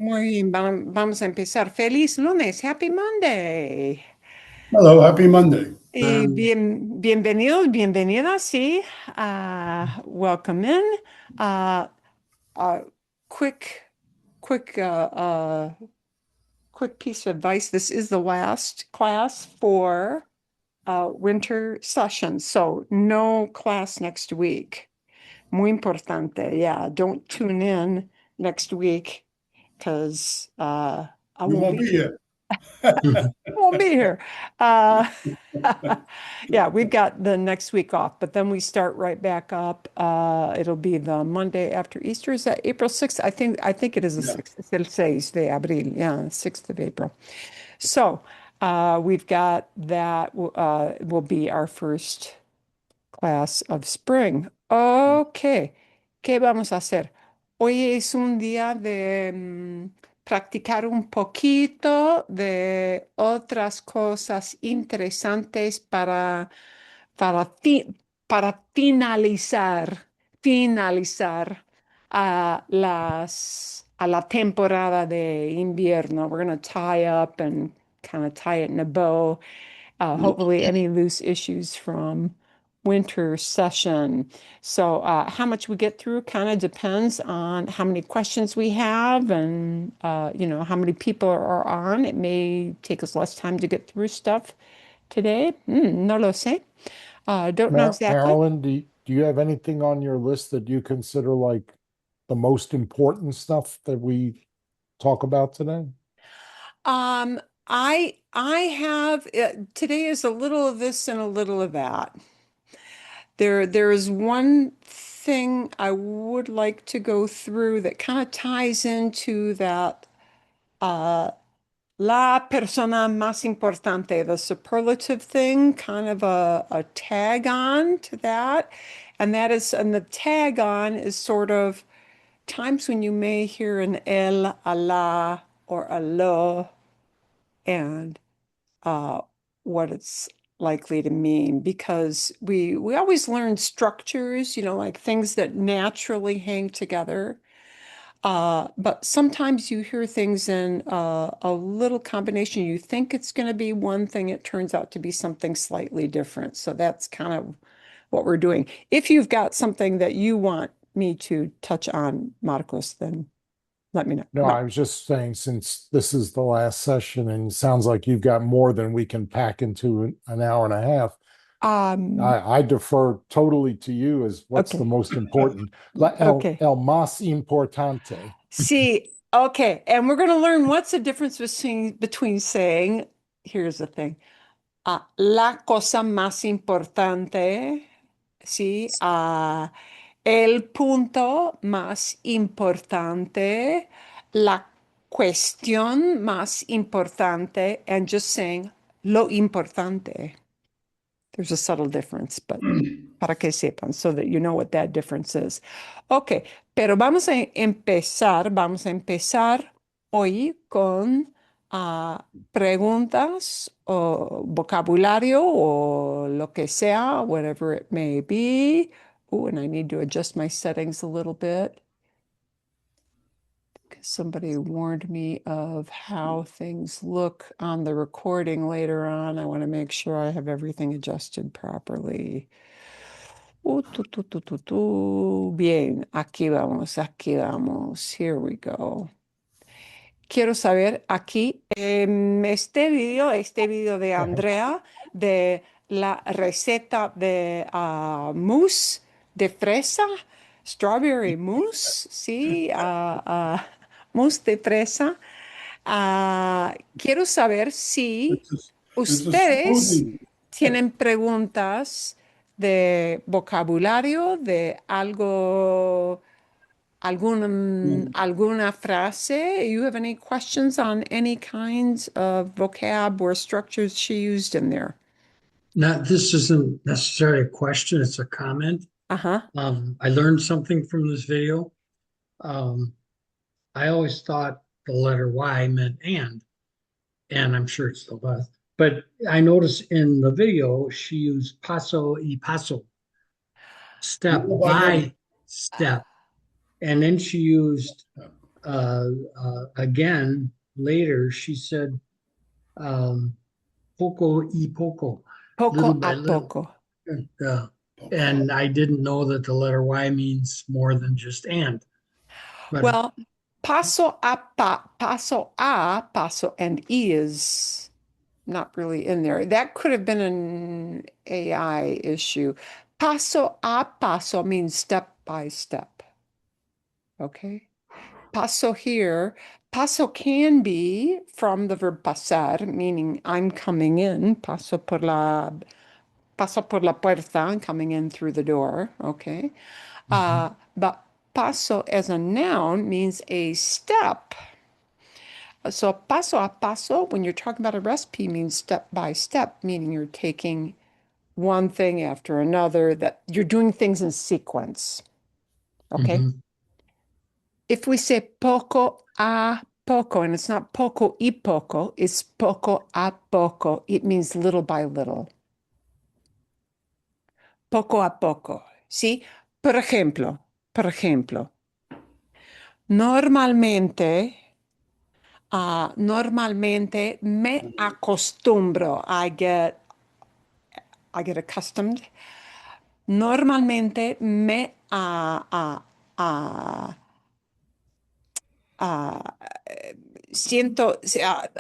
Muy bien, vamos a empezar. Feliz lunes, Happy Monday. Hello, happy Monday. Y bienvenidos, bienvenidas, sí. Welcome in. Uh, uh, quick, quick, quick piece of advice. This is the last class for winter session, so no class next week. Muy importante. Yeah, don't tune in next week because I We won't won't be be here. won't be here. Uh, yeah, we've got the next week off, but then we start right back up. It'll be the Monday after Easter. Is that April 6th? I think it is the Yeah. 6th. It's el 6 de abril. Yeah, 6th of April. So we've got that will be our first class of spring. Ok, ¿qué vamos a hacer? Hoy es un día de practicar un poquito de otras cosas interesantes para, para finalizar a la temporada de invierno. We're going to tie up and kind of tie it in a bow. Hopefully, any loose issues from winter session. So, how much we get through kind of depends on how many questions we have and, how many people are on. It may take us less time to get through stuff today. No lo sé. Don't know exactly. Marilyn, do you have anything on your list that you consider like the most important stuff that we talk about today? Um, I have today is a little of this and a little of that. There is one thing I would like to go through that kind of ties into that uh la persona más importante, the superlative thing, kind of a tag on to that. And the tag on is sort of times when you may hear an el, a la, or a lo, and uh, what it's likely to mean because we always learn structures, like things that naturally hang together. But sometimes you hear things in a little combination. You think it's going to be one thing, it turns out to be something slightly different. So that's kind of what we're doing. If you've got something that you want me to touch on, Marcos, then let me know. No, I was just saying, since this is the last session and it sounds like you've got more than we can pack into an hour and a half, Um, I defer totally to you as what's the okay. most important. Okay. El más importante. See, okay, and we're going to learn what's the difference between saying, here's the thing, la cosa más importante, sí, el punto más importante, la cuestión más importante, and just saying lo importante. There's a subtle difference, but para que sepan, so that you know what that difference is. Ok, pero vamos a empezar hoy con preguntas o vocabulario o lo que sea, whatever it may be. Oh, and I need to adjust my settings a little bit because somebody warned me of how things look on the recording later on. I want to make sure I have everything adjusted properly. Bien, aquí vamos, aquí vamos. Here we go. Quiero saber aquí en este video de Andrea, de la receta de mousse de fresa, strawberry mousse, sí, mousse de fresa. Quiero saber si It's a, it's a ustedes smoothie. tienen preguntas de vocabulario, de algo, alguna frase. You have any questions on any kinds of vocab or structures she used in there? Not, this isn't necessarily a question, it's a comment. Uh-huh. I learned something from this video. Um, I always thought the letter Y meant and I'm sure it still does. But I noticed in the video she used paso y paso, step Little by little. by step. And then she used again later, she said, um, poco y poco, little Poco by a little. poco. Uh, and I didn't know that the letter Y means more than just and. But Well, paso and E is not really in there. That could have been an AI issue. Paso a paso means step by step. Okay. Paso here. Paso can be from the verb pasar, meaning I'm coming in. Paso por la puerta, I'm coming in through the door. Okay. But paso as a noun means a step. So paso a paso, when you're talking about a recipe, means step by step, meaning you're taking one thing after another, that you're doing things in sequence. Okay. mhm. If we say poco a poco, and it's not poco y poco, it's poco a poco, it means little by little. Poco a poco. ¿Sí? Por ejemplo, normalmente, normalmente me acostumbro, I get accustomed. Normalmente me siento,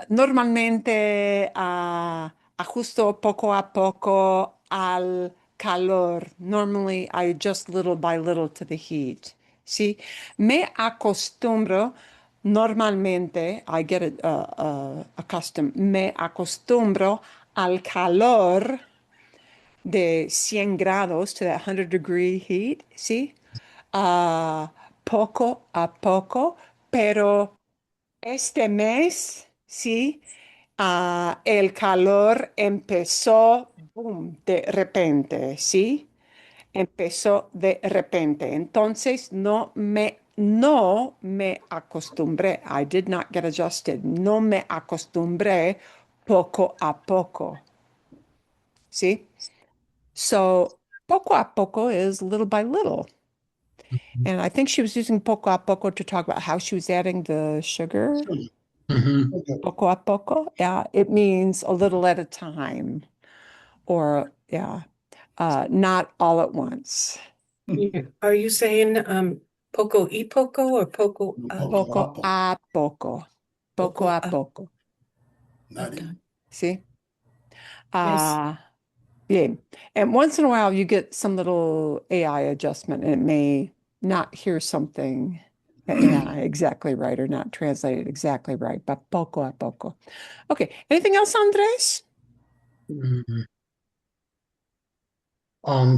normalmente ajusto poco a poco al calor. Normally, I adjust little by little to the heat. ¿Sí? Me acostumbro, normalmente, I get accustomed, me acostumbro al calor de 100 grados to that 100-degree heat, ¿sí? Poco a poco, pero este mes, sí, el calor empezó, boom, de repente, ¿sí? Empezó de repente. Entonces no me acostumbré. I did not get adjusted. No me acostumbré poco a poco, ¿sí? So poco a poco is little by little. And I think she was using poco a poco to talk about how she was adding the sugar. Mhm. Okay. Poco a poco. Yeah, it means a little at a time, or yeah, not all at once. Yeah. Are you saying poco y poco or poco Poco a poco. Poco poco a a poco. Not okay. even. See? Yes. Yeah. And once in a while you get some little AI adjustment and it may not hear something yeah, exactly right or not translated exactly right, but poco a poco. Okay. Anything else, Andres? Mhm.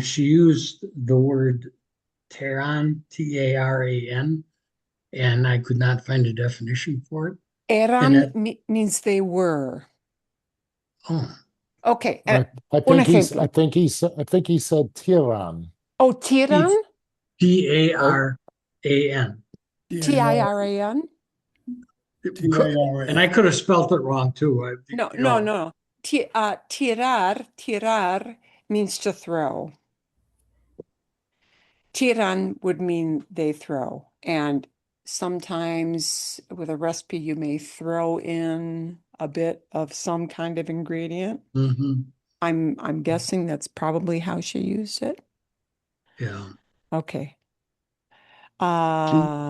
She used the word Taran, Taran, and I could not find a definition for it. And Eran it, means they were. oh, Okay. I Un think ejemplo. I think he said Tiran. Oh, tiran? it's Taran. Tiran? And I TARA. could have spelt it wrong too. No, You no, know, no. Tirar means to throw. Tiran would mean they throw. And sometimes with a recipe, you may throw in a bit of some kind of ingredient. mhm, I'm guessing that's probably how she used it. yeah. Okay.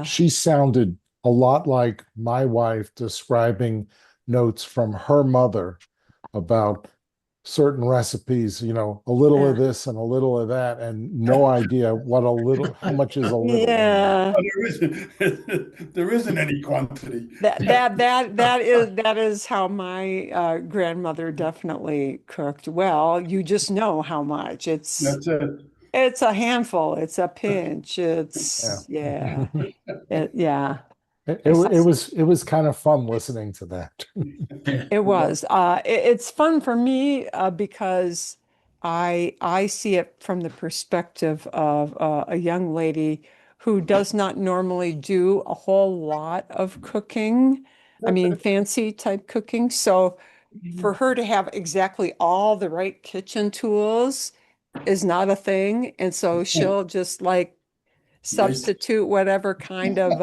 She sounded a lot like my wife describing notes from her mother about certain recipes, you know, a little of this and a little of that, and no idea what a little, how much is a little in there. Yeah. There isn't any quantity. That is how my grandmother definitely cooked. Well, you just know how much. That's it. It's a handful, it's a pinch. Yeah. Yeah. Yeah. It was kind of fun listening to that. It was. It's fun for me because I see it from the perspective of a young lady who does not normally do a whole lot of cooking. I mean, fancy type cooking. So for her to have exactly all the right kitchen tools is not a thing. And so she'll just like substitute whatever kind of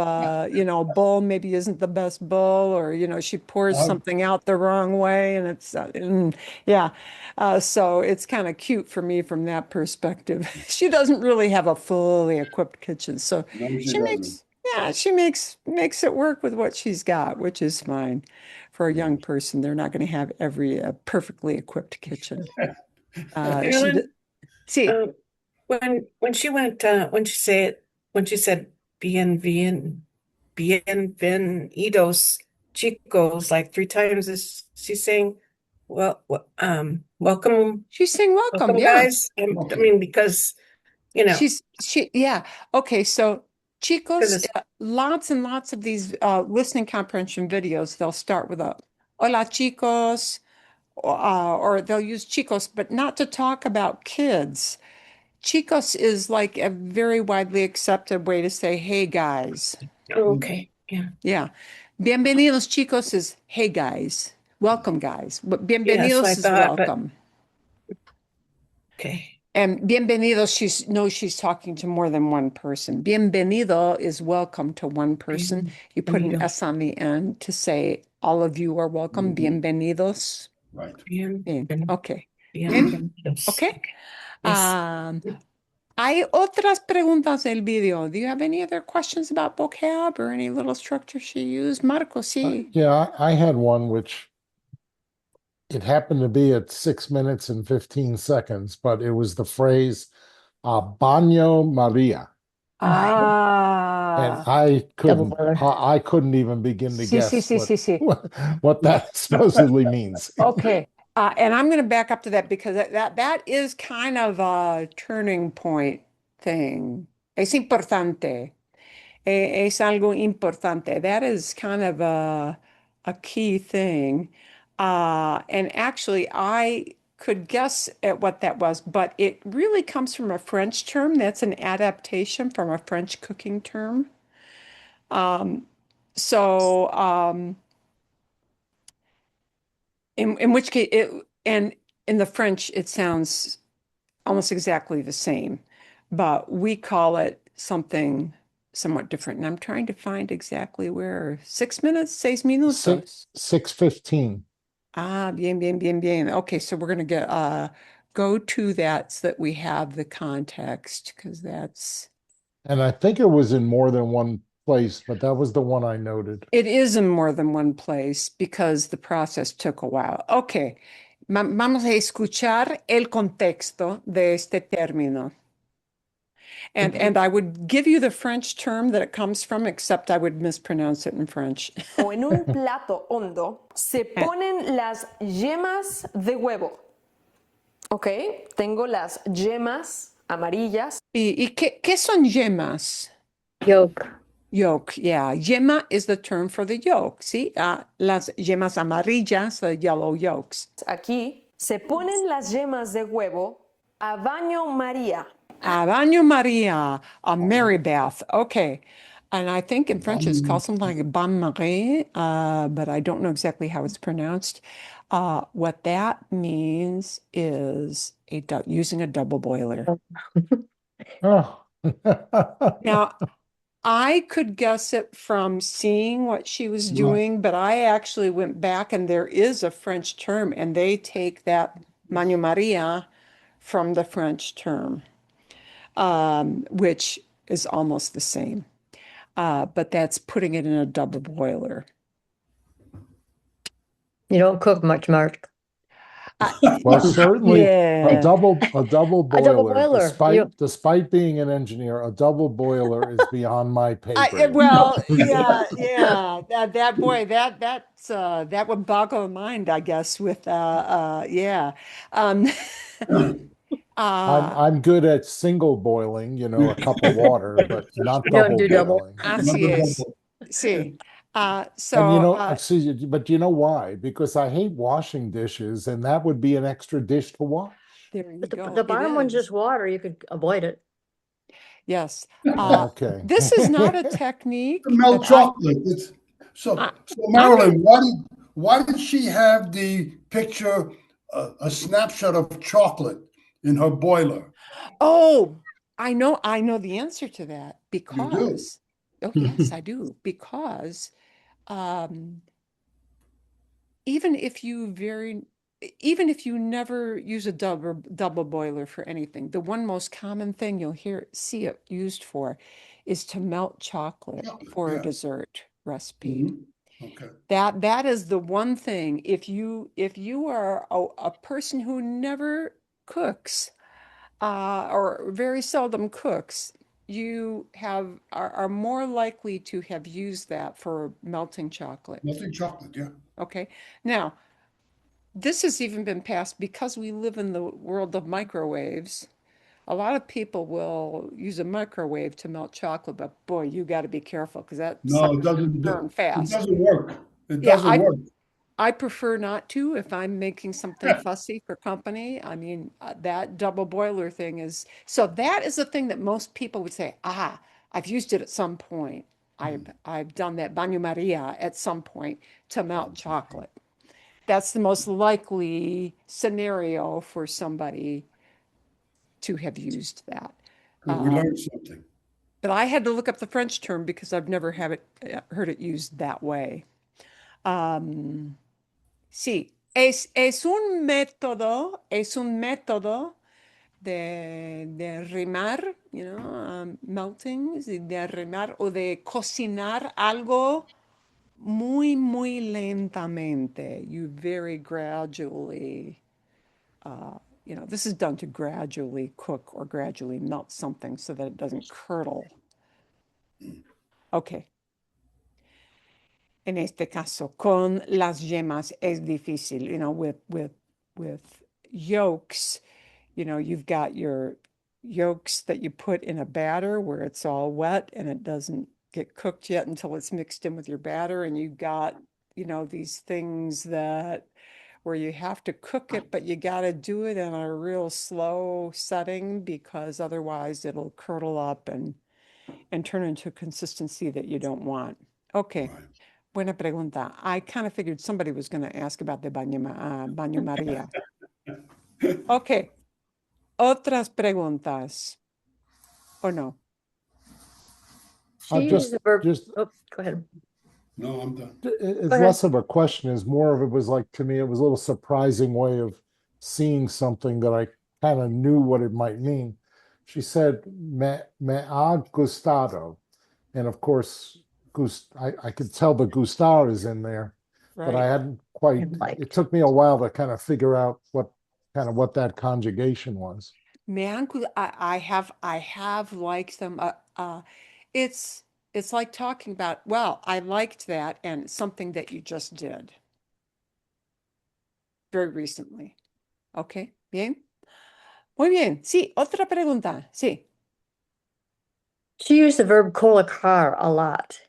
bowl maybe isn't the best bowl, or she pours Uh, something out the wrong way, and so it's kind of cute for me from that perspective. She doesn't really have a fully equipped kitchen, so No, she she doesn't. makes it work with what she's got, which is fine. For a young person, they're not going to have every perfectly equipped kitchen. She Carolyn, see, when she went when she said bienvenidos chicos like 3 times, is she saying welcome she's saying welcome, welcome yeah. guys? I Okay. mean, because Yeah. Okay, so chicos, it's lots and lots of these listening comprehension videos, they'll start with a hola chicos, or they'll use chicos, but not to talk about kids. Chicos is like a very widely accepted way to say, hey guys. okay, yeah. Yeah. Bienvenidos chicos is hey guys. Welcome guys. But Yeah, bienvenidos that's is what I thought, but welcome. okay. And bienvenidos, she's talking to more than one person. Bienvenido is welcome to one person. You put an Bienvenido. S on the end to say all of you are welcome. Mhm. Bienvenidos. Right. Bien. Okay. Bienvenidos. Okay. Yes. Hay otras preguntas del video. Do you have any other questions about vocab or any little structure she used? Marco, sí. Yeah, I had one which it happened to be at 6 minutes and 15 seconds, but it was the phrase Baño Maria. And I couldn't boiler. I couldn't even begin to Sí, guess sí. what that supposedly means. Okay. And I'm going to back up to that because that is kind of a turning point thing. Es importante. Es algo importante. That is kind of a key thing. And actually, I could guess at what that was, but it really comes from a French term. That's an adaptation from a French cooking term. In which case, and in the French, it sounds almost exactly the same, but we call it something somewhat different. And I'm trying to find exactly where. 6 minutes, 6 minutos. 6:15. Bien. Okay, so we're going to go to that so that we have the context, because that's. And I think it was in more than one place, but that was the one I noted. It is in more than one place because the process took a while. Okay, vamos a escuchar el contexto de este término. And I would give you the French term that it comes from, except I would mispronounce it in French. O en un plato hondo se ponen las yemas de huevo. Ok, tengo las yemas amarillas. ¿Y qué son yemas? Yolk. Yolk, yeah. Yema is the term for the yolk, see? Las yemas amarillas, the yellow yolks. Aquí se ponen las yemas de huevo a baño María. A baño Maria, a Mary bath. Okay. And I think in French it's called something like bain-marie, but I don't know exactly how it's pronounced. What that means is using a double boiler. Oh. Now, I could guess it from seeing what she was doing, but I actually went back and there is a French term, and they take that baño Maria from the French term, which is almost the same. But that's putting it in a double boiler. You don't cook much, Mark. Well, certainly Yeah. a double boiler. boiler. Despite being an engineer, a double boiler is beyond my pay grade. Well, yeah. That would boggle the mind, I guess, with yeah. I'm good at single boiling, a cup of water, but not You don't double do double. boiling. Así es. Sí. And So see, but you know why? Because I hate washing dishes, and that would be an extra dish to wash. there you But go. the It bottom one's is. just water. You could avoid it. Yes. Okay. This is not a technique. Melt that chocolate. So Marilyn, why did she have the picture, a snapshot of chocolate in her boiler? Oh, I know the answer to that because, oh yes, I do, because um, even if you even if you never use a double boiler for anything, the one most common thing you'll see it used for is to melt chocolate for a Yeah. dessert recipe. Mhm. Okay. That is the one thing. If you are a person who never cooks, or very seldom cooks, you are more likely to have used that for melting chocolate. Melting chocolate, yeah. Okay. Now, this has even been passed because we live in the world of microwaves. A lot of people will use a microwave to melt chocolate, but boy, you got to be careful because that No, it sucker's doesn't burn do, it fast. doesn't work. It Yeah, doesn't work. I prefer not to if I'm making something fussy for company. I mean, that double boiler thing is, so that is the thing that most people would say, I've used it at some point. I've done that baño Maria at some point to melt chocolate. That's the most likely scenario for somebody to have used that. Good, we learned something. But I had to look up the French term because I've never heard it used that way. Sí, es un método de rimar, melting, de rimar o de cocinar algo muy, muy lentamente. You very gradually, this is done to gradually cook or gradually melt something so that it doesn't curdle. Okay. En este caso, con las yemas es difícil, with yolks, you've got your yolks that you put in a batter where it's all wet and it doesn't get cooked yet until it's mixed in with your batter. And you've got, these things where you have to cook it, but you got to do it in a real slow setting because otherwise it'll curdle up and turn into a consistency that you don't want. Okay. Right. Buena pregunta. I kind of figured somebody was going to ask about the baño María. Okay. Otras preguntas. ¿O no? She just- uses the verb. just- Oh, go ahead. No, I'm done. It's ahead. less of a question, is more of it was like, to me, it was a little surprising way of seeing something that I kind of knew what it might mean. She said, me ha gustado. And of course, I could tell the gustar is in there, but I hadn't quite, And liked. it took me a while to kind of figure out what that conjugation was. I have liked them. It's like talking about, well, I liked that and something that you just did very recently. Okay, bien. Muy bien. Sí, otra pregunta. Sí. She used the verb colocar a lot.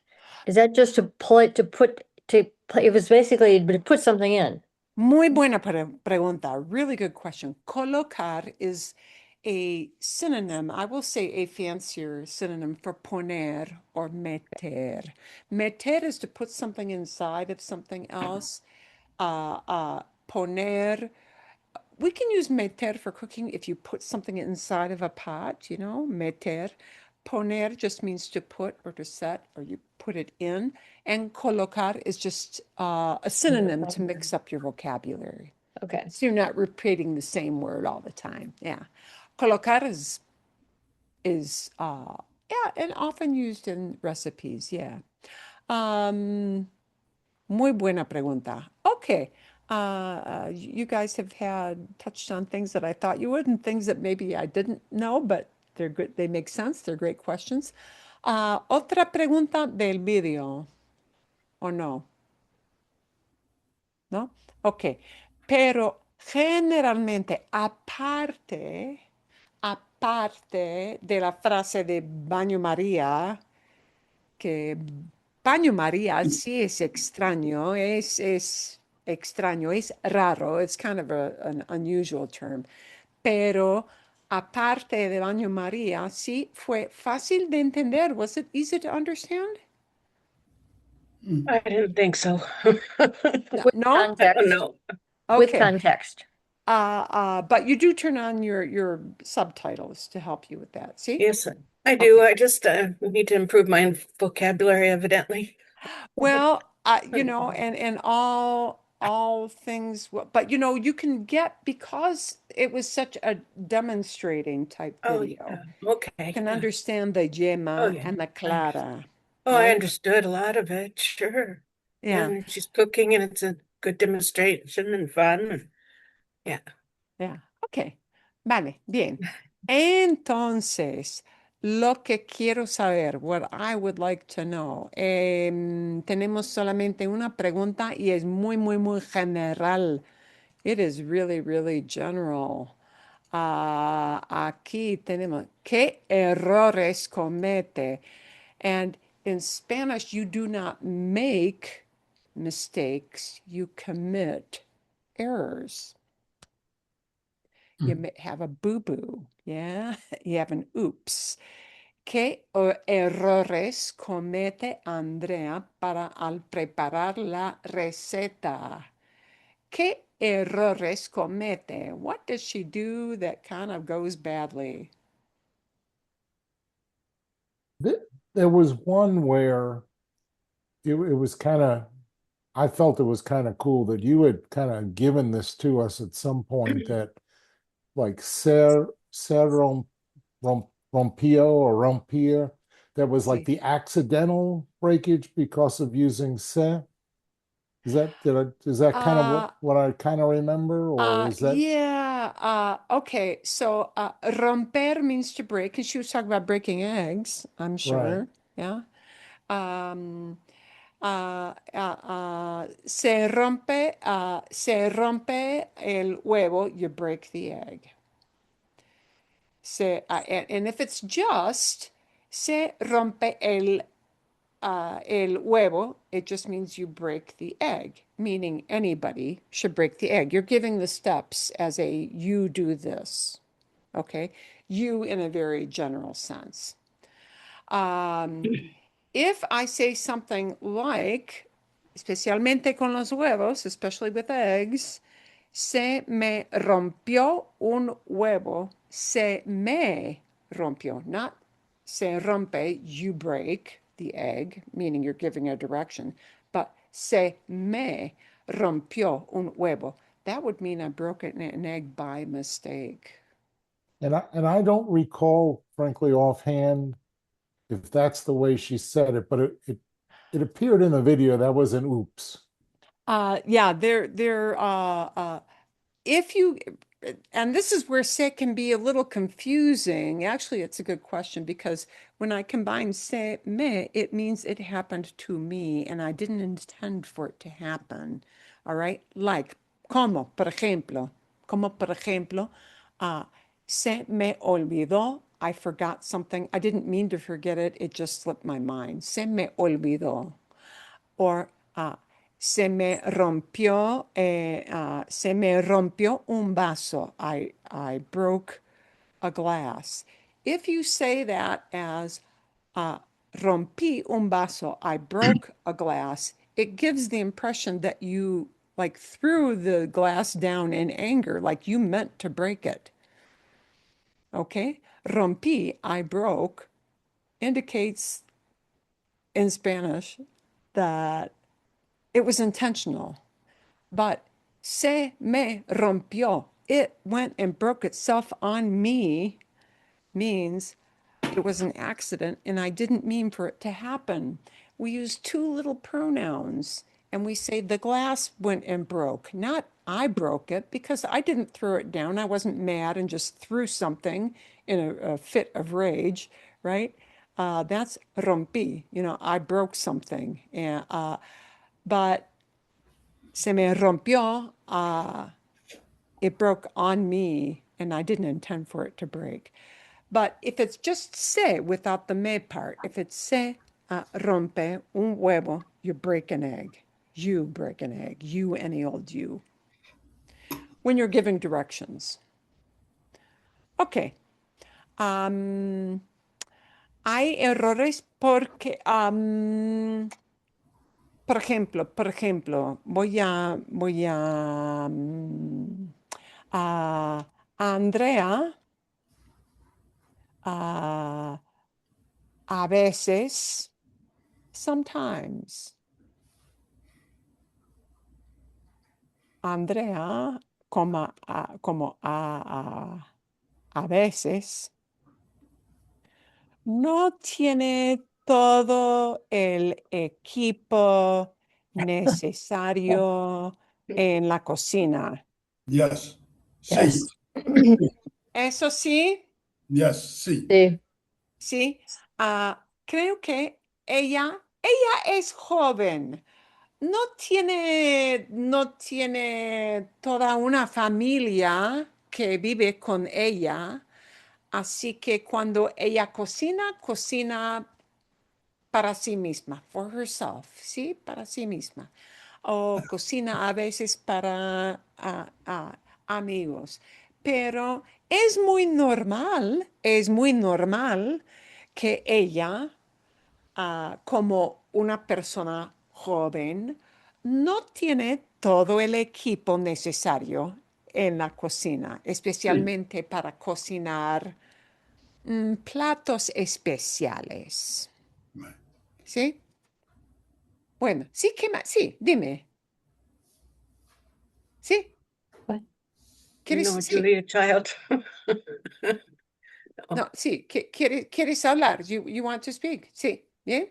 Is that just to play, it was basically to put something in? Muy buena pregunta. Really good question. Colocar is a synonym, I will say a fancier synonym for poner or meter. Meter is to put something inside of something else. Poner, we can use meter for cooking if you put something inside of a pot, meter. Poner just means to put or to set, or you put it in. And colocar is just a synonym to mix up your vocabulary. Okay. So you're not repeating the same word all the time. Yeah. Colocar is and often used in recipes. Yeah. Muy buena pregunta. Okay. You guys have touched on things that I thought you would and things that maybe I didn't know, but they're good. They make sense. They're great questions. Otra pregunta del video, ¿o no? ¿No? Ok. Pero generalmente, aparte de la frase de baño María, que baño María sí es extraño, es extraño, es raro, it's kind of an unusual term. Pero aparte de baño María, sí fue fácil de entender. Was it easy to understand? I didn't think so. With No? context. No. With Okay. context. But you do turn on your subtitles to help you with that. See? Yes, I do. Okay. I just need to improve my vocabulary, evidently. Well, and all things, but you can get because it was such a demonstrating type Oh, video. yeah. You Okay. can Yeah. understand the Oh, yema yeah. and the clara, Oh, I right? understood a lot of it. Sure. Yeah, And she's cooking, and it's a good demonstration and fun. Yeah. yeah. Okay. Vale, bien. Entonces, lo que quiero saber, what I would like to know, tenemos solamente una pregunta y es muy, muy, muy general. It is really, really general. Aquí tenemos, ¿qué errores comete? And in Spanish, you do not make mistakes, you commit errors. You may have a boo-boo, yeah? You have an oops. ¿Qué errores comete Andrea al preparar la receta? ¿Qué errores comete? What does she do that kind of goes badly? There was one where it was kind of, I felt it was kind of cool that you had kind of given this to us at some point that like rompio or rompier, that was like Sí. the accidental breakage because of using se. Is that kind of what I kind of remember, or is that Yeah. Okay. So romper means to break, and she was talking about breaking eggs, I'm right? sure. Yeah. Se rompe el huevo, you break the egg. And if it's just se rompe el huevo, it just means you break the egg, meaning anybody should break the egg. You're giving the steps as a you do this, okay? You in a very general sense. If I say something like, especialmente con los huevos, especially with eggs, se me rompió un huevo. Se me rompió, not se rompe, you break the egg, meaning you're giving a direction, but se me rompió un huevo. That would mean I broke an egg by mistake. And I don't recall, frankly, offhand, if that's the way she said it, but it appeared in the video that was an oops. Yeah, if you, and this is where se can be a little confusing. Actually, it's a good question because when I combine se me, it means it happened to me and I didn't intend for it to happen. All right, like como por ejemplo, se me olvidó. I forgot something. I didn't mean to forget it. It just slipped my mind. Se me olvidó. Or se me rompió un vaso. I broke a glass. If you say that as rompí un vaso, I broke a glass, it gives the impression that you like threw the glass down in anger, like you meant to break it. Okay? Rompí, I broke, indicates in Spanish that it was intentional. But se me rompió, it went and broke itself on me, means it was an accident and I didn't mean for it to happen. We use two little pronouns and we say the glass went and broke, not I broke it because I didn't throw it down. I wasn't mad and just threw something in a fit of rage, right? That's rompí, I broke something. But se me rompió, it broke on me and I didn't intend for it to break. But if it's just se without the me part, if it's se rompe un huevo, you break an egg. You break an egg. You, any old you. When you're giving directions. Okay. Hay errores porque, por ejemplo, voy a Ah, Andrea, ah, a veces, sometimes. Andrea, a veces, no tiene todo el equipo necesario en la cocina. Yes. Sí. Yes. Eso sí, Yes. Sí. Sí, sí. Creo que ella es joven. No tiene toda una familia que vive con ella, así que cuando ella cocina, cocina para sí misma, for herself, ¿sí? Para sí misma. O cocina a veces para amigos. Pero es muy normal que ella como una persona joven, no tiene todo el equipo necesario en la cocina, Sí. especialmente para cocinar platos especiales. ¿Sí? Bueno, sí, ¿qué más? Sí, dime. ¿Sí? What? ¿Quieres? No, Sí. Julia Child. No, sí. ¿Quieres hablar? You want to speak? Sí. ¿Bien?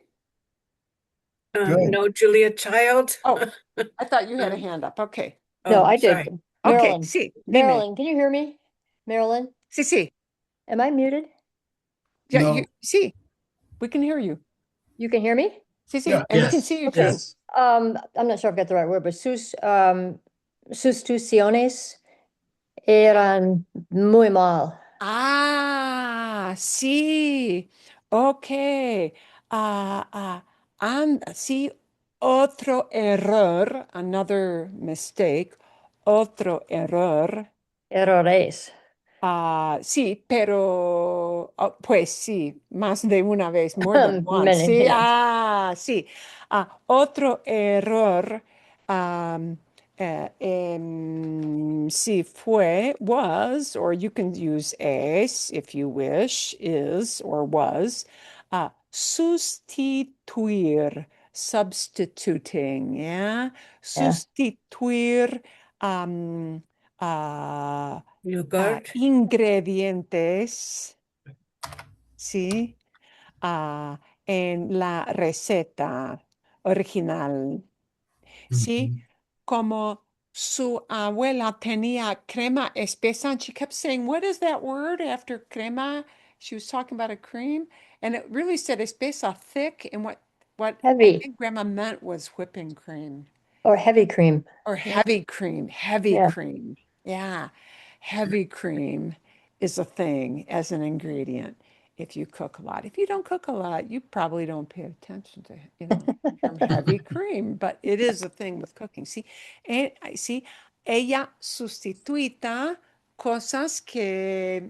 Good. No, Julia Child. Oh, I thought you had a Um, hand up. Okay. No, oh, I sorry. did. Okay, Marilyn, sí, dime. Marilyn, can you hear me? Marilyn, Sí, sí. am I muted? Yeah, No. sí, we can hear you. You can hear me? Sí, sí, Yeah. and we can Yes. see you Okay. too. Yes. I'm not sure if I got the right word, but sus tuiciones eran muy mal. Sí, ok. Sí, otro error, another mistake, otro error. Errores. Sí, pero pues sí, más de una vez, more than once. Many, Sí, yes. sí. Otro error, sí fue, was, or you can use es if you wish, is or was, sustituir, substituting, yeah, Yeah. sustituir. um, ah, Yogurt. ingredientes, ¿sí? En la receta original, ¿sí? Mhm. Como su abuela tenía crema espesa, and she kept saying, "What is that word after crema?" She was talking about a cream, and it really said espesa, thick, and what I Heavy think grandma meant was whipping cream. or heavy cream. Or Yeah. heavy cream, heavy Yeah. cream. Yeah, heavy cream is a thing as an ingredient if you cook a lot. If you don't cook a lot, you probably don't pay attention to, the term heavy cream, but it is a thing with cooking. See, and I see, ella sustituita cosas que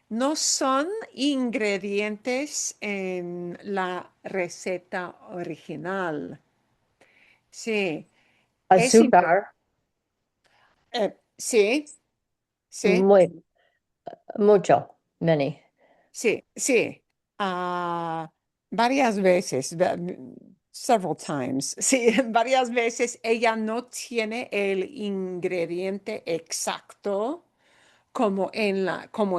no son ingredientes en la receta original. Sí. Es Azúcar. Sí, sí, Muy, mucho. Many. sí, sí. Varias veces, several times. Sí, varias veces ella no tiene el ingrediente exacto como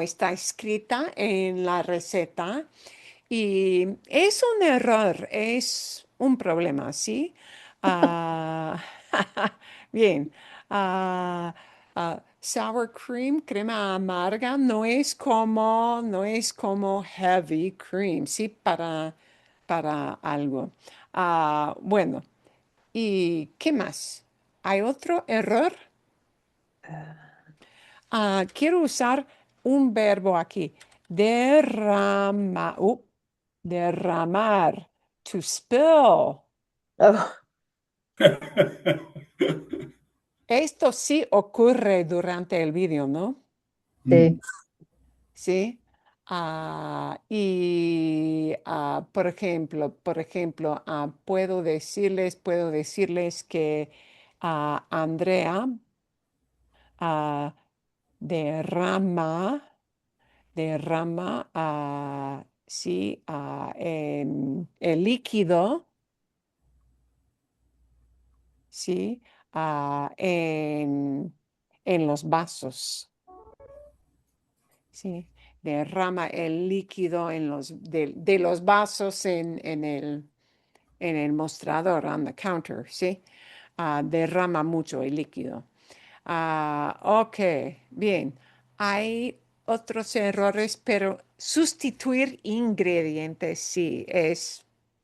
está escrita en la receta. Y es un error, es un problema, ¿sí? Ah, bien. Ah, Sour cream, crema amarga, no es como heavy cream, ¿sí? Para algo. Bueno, ¿y qué más? ¿Hay otro error? Quiero usar un verbo aquí. Derramar. To spill. Oh, Esto sí ocurre durante el vídeo, ¿no? Mm. sí. Sí. Por ejemplo, puedo decirles que Andrea derrama, sí, el líquido, sí, en los vasos. Sí, derrama el líquido de los vasos en el mostrador, on the counter, ¿sí? Derrama mucho el líquido. Ok, bien. Hay otros errores, pero sustituir ingredientes sí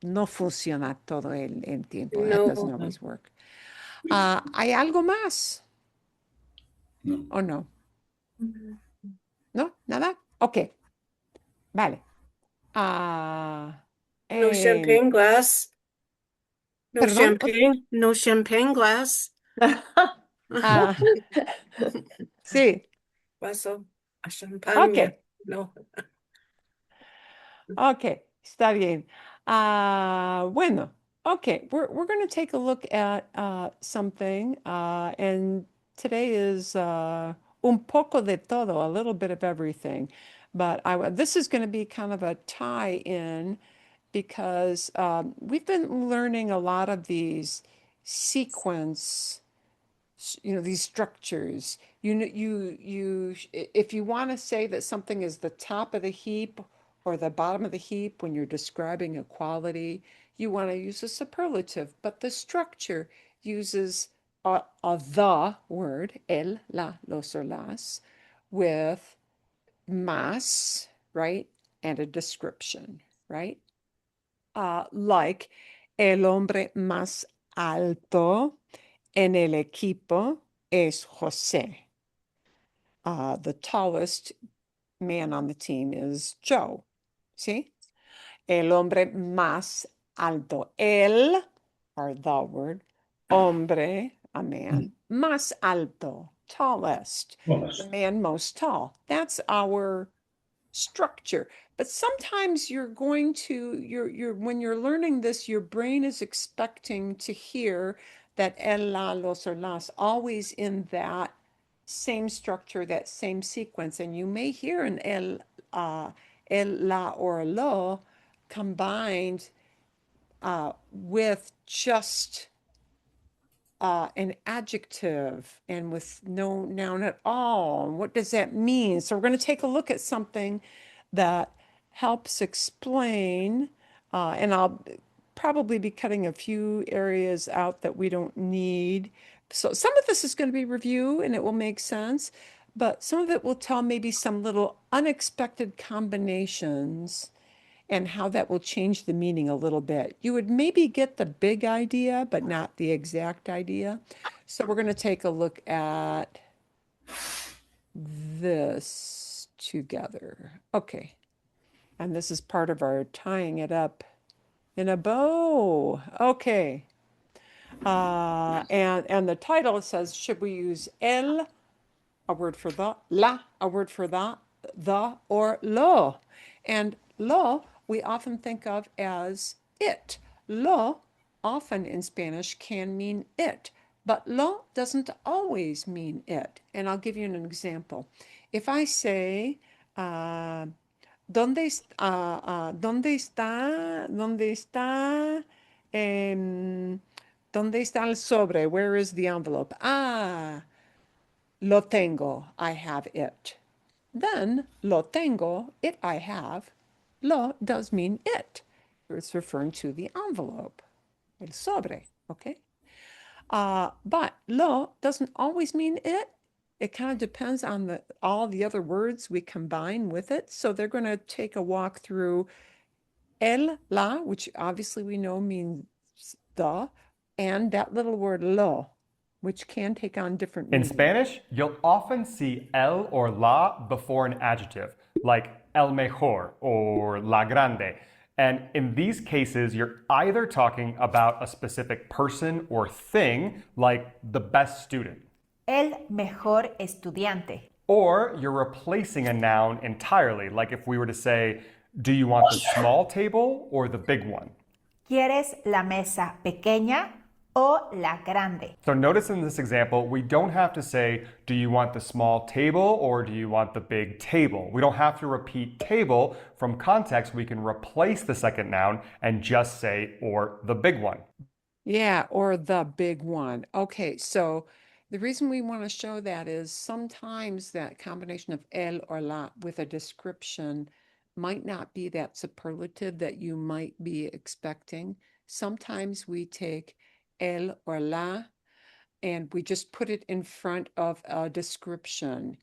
no funciona todo el tiempo. That doesn't No. always work. ¿Hay algo más No. o no? ¿No? ¿Nada? Ok, vale. No En- champagne glass. No perdón. champagne. No champagne glass. Ah, sí, Vaso a ok, champaña. No. ok, está bien. Bueno, okay, we're going to take a look at something, and today is un poco de todo, a little bit of everything. But this is going to be kind of a tie-in because we've been learning a lot of these sequence these structures. If you want to say that something is the top of the heap or the bottom of the heap when you're describing a quality, you want to use a superlative, but the structure uses a the word, el, la, los, or las, with más, right? And a description, right? Like el hombre más alto en el equipo es José. The tallest man on the team is Joe. ¿Sí? El hombre más alto. El, or the word, hombre, a man, más alto, tallest, the man most tall. That's our structure. But sometimes when you're learning this, your brain is expecting to hear that el, la, los, or las always in that same structure, that same sequence. And you may hear an el, la, or lo combined with just an adjective and with no noun at all. What does that mean? So we're going to take a look at something that helps explain, and I'll probably be cutting a few areas out that we don't need. So some of this is going to be review and it will make sense, but some of it will tell maybe some little unexpected combinations and how that will change the meaning a little bit. You would maybe get the big idea, but not the exact idea. So we're going to take a look at this together. Okay. And this is part of our tying it up in a bow. Okay. And the title says, should we use el, a word for the, la, a word for the, or lo? And lo, we often think of as it. Lo, often in Spanish, can mean it, but lo doesn't always mean it. And I'll give you an example. If I say, ¿dónde está el sobre? Where is the envelope? Lo tengo, I have it. Then, lo tengo, it I have. Lo does mean it. It's referring to the envelope, el sobre, okay? But lo doesn't always mean it. It kind of depends on all the other words we combine with it. So they're going to take a walk through el, la, which obviously we know means the, and that little word lo, which can take on different In meanings. Spanish, you'll often see el or la before an adjective, like el mejor or la grande. And in these cases, you're either talking about a specific person or thing, like the best student, El mejor estudiante. or you're replacing a noun entirely, like if we were to say, do you want the small table or the big one? ¿Quieres la mesa pequeña o la grande. So notice in this example, we don't have to say, do you want the small table or do you want the big table? We don't have to repeat table. From context, we can replace the second noun and just say, or the big one. Yeah, or the big one. Okay, so the reason we want to show that is sometimes that combination of el or la with a description might not be that superlative that you might be expecting. Sometimes we take el or la and we just put it in front of a description.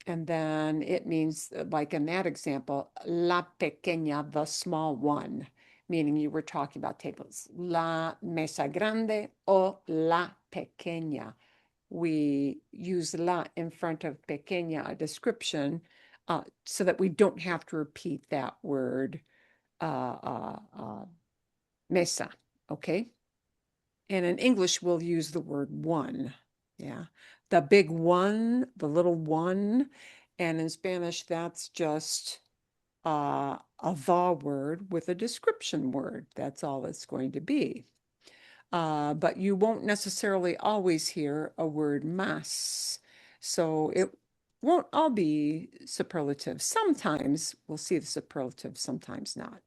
And then it means, like in that example, la pequeña, the small one, meaning you were talking about tables. La mesa grande o la pequeña. We use la in front of pequeña, a description, so that we don't have to repeat that word, mesa, okay? And in English, we'll use the word one, yeah. The big one, the little one, and in Spanish, that's just a the word with a description word. That's all it's going to be. But you won't necessarily always hear a word más. So it won't all be superlative. Sometimes we'll see the superlative, sometimes not.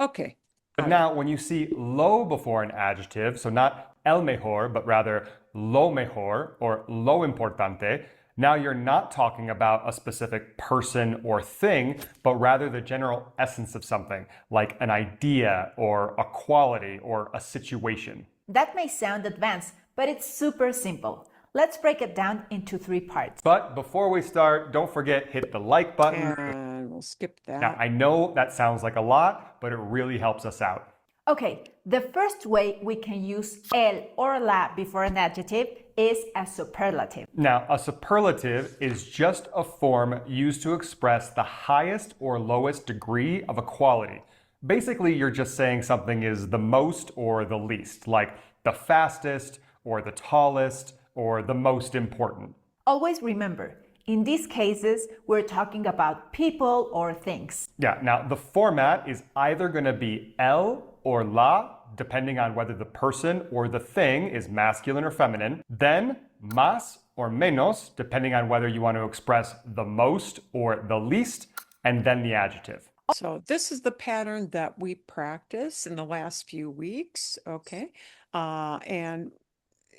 Okay. But now when you see lo before an adjective, so not el mejor, but rather lo mejor or lo importante, now you're not talking about a specific person or thing, but rather the general essence of something, like an idea or a quality or a situation. That may sound advanced, but it's super simple. Let's break it down into 3 parts. But before we start, don't forget, hit the like button. And we'll skip that. Now, I know that sounds like a lot, but it really helps us out. Okay, the first way we can use el or la before an adjective is a superlative. Now, a superlative is just a form used to express the highest or lowest degree of a quality. Basically, you're just saying something is the most or the least, like the fastest or the tallest or the most important. Always remember, in these cases, we're talking about people or things. Yeah, now the format is either going to be el or la, depending on whether the person or the thing is masculine or feminine, then más or menos, depending on whether you want to express the most or the least, and then the adjective. So this is the pattern that we practice in the last few weeks, okay? And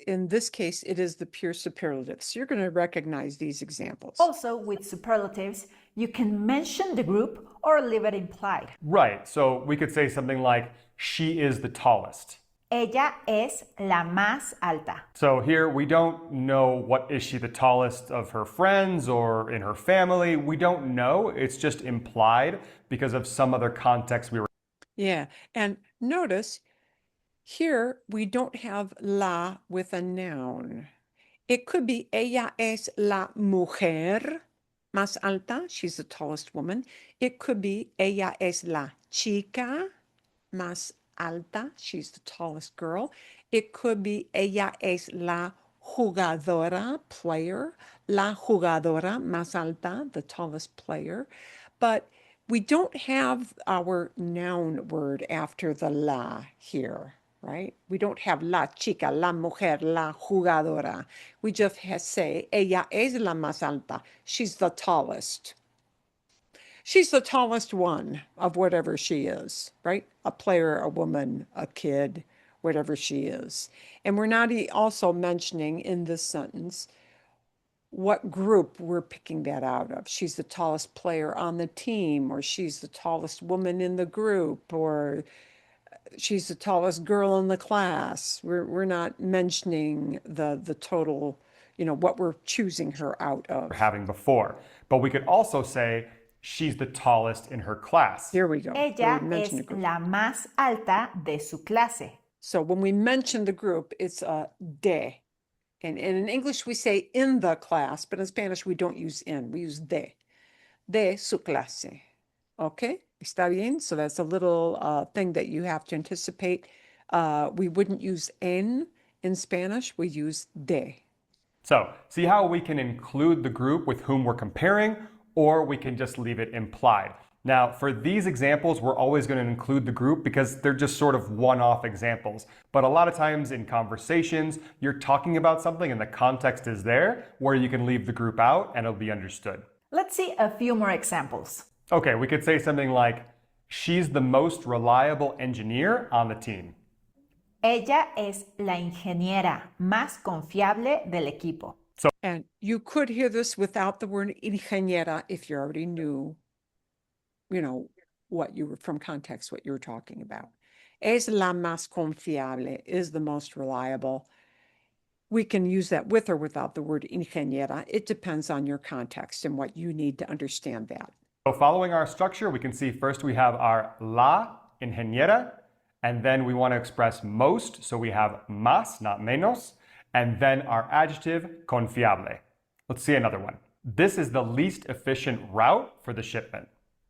in this case, it is the pure superlative. So you're going to recognize these examples. Also, with superlatives, you can mention the group or leave it implied. Right, so we could say something like, she is the tallest. Ella es la más alta. So here we don't know what is she the tallest of her friends or in her family. We don't know. It's just implied because of some other context we were. Yeah, and notice here we don't have la with a noun. It could be ella es la mujer más alta. She's the tallest woman. It could be ella es la chica más alta. She's the tallest girl. It could be ella es la jugadora, player. La jugadora más alta, the tallest player. But we don't have our noun word after the la here, right? We don't have la chica, la mujer, la jugadora. We just say, ella es la más alta. She's the tallest. She's the tallest one of whatever she is, right? A player, a woman, a kid, whatever she is. And we're not also mentioning in this sentence what group we're picking that out of. She's the tallest player on the team, or she's the tallest woman in the group, or she's the tallest girl in the class. We're not mentioning the total, what we're choosing her out of. Having before. But we could also say she's the tallest in her class. Here we go. Ella es la más alta de su clase. So when we mention the group, it's a de. And in English, we say in the class, but in Spanish, we don't use in, we use de su clase. Okay, está bien? So that's a little thing that you have to anticipate. We wouldn't use en in Spanish, we use de. So see how we can include the group with whom we're comparing, or we can just leave it implied. Now, for these examples, we're always going to include the group because they're just sort of one-off examples. But a lot of times in conversations, you're talking about something and the context is there where you can leave the group out and it'll be understood. Let's see a few more examples. Okay, we could say something like, she's the most reliable engineer on the team. Ella es la ingeniera más confiable del equipo. And you could hear this without the word ingeniera if you already knew, what you were from context, what you were talking about. Es la más confiable is the most reliable. We can use that with or without the word ingeniera. It depends on your context and what you need to understand that. So following our structure, we can see first we have our la ingeniera, and then we want to express most, so we have más, not menos, and then our adjective confiable. Let's see another one. This is the least efficient route for the shipment.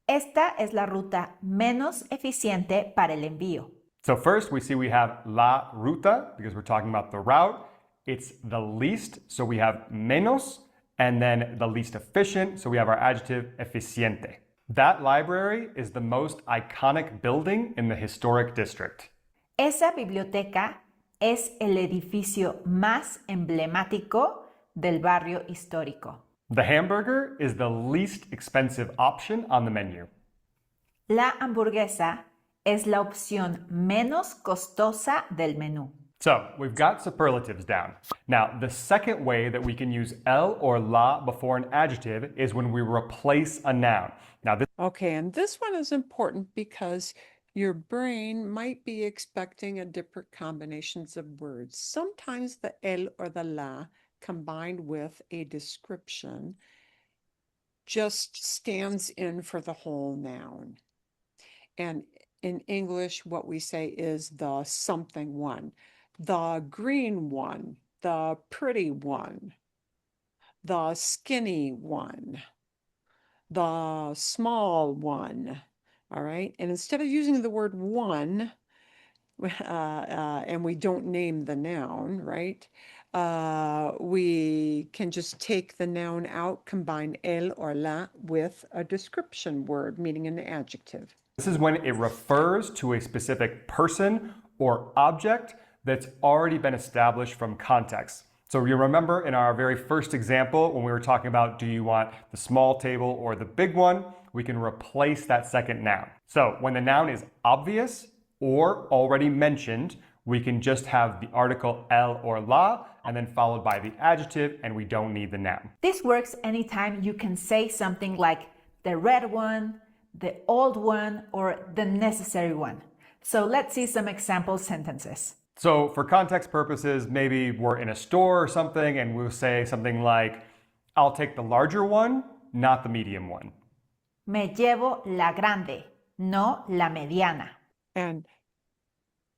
Esta es la ruta menos eficiente para el envío. So first we see we have la ruta, because we're talking about the route. It's the least, so we have menos, and then the least efficient, so we have our adjective eficiente. That library is the most iconic building in the historic district. Esa biblioteca es el edificio más emblemático del barrio histórico. The hamburger is the least expensive option on the menu. La hamburguesa es la opción menos costosa del menú. So we've got superlatives down. Now, the second way that we can use el or la before an adjective is when we replace a noun. Now, this Okay, and this one is important because your brain might be expecting a different combinations of words. Sometimes the el or the la combined with a description just stands in for the whole noun. And in English, what we say is the something one, the green one, the pretty one, the skinny one, the small one. All right. And instead of using the word one, and we don't name the noun, right? We can just take the noun out, combine el or la with a description word, meaning an adjective. This is when it refers to a specific person or object that's already been established from context. So you remember in our very first example, when we were talking about do you want the small table or the big one, we can replace that second noun. So when the noun is obvious or already mentioned, we can just have the article el or la and then followed by the adjective, and we don't need the noun. This works anytime you can say something like the red one, the old one, or the necessary one. So let's see some example sentences. So for context purposes, maybe we're in a store or something and we'll say something like, I'll take the larger one, not the medium one. Me llevo la grande, no la mediana. And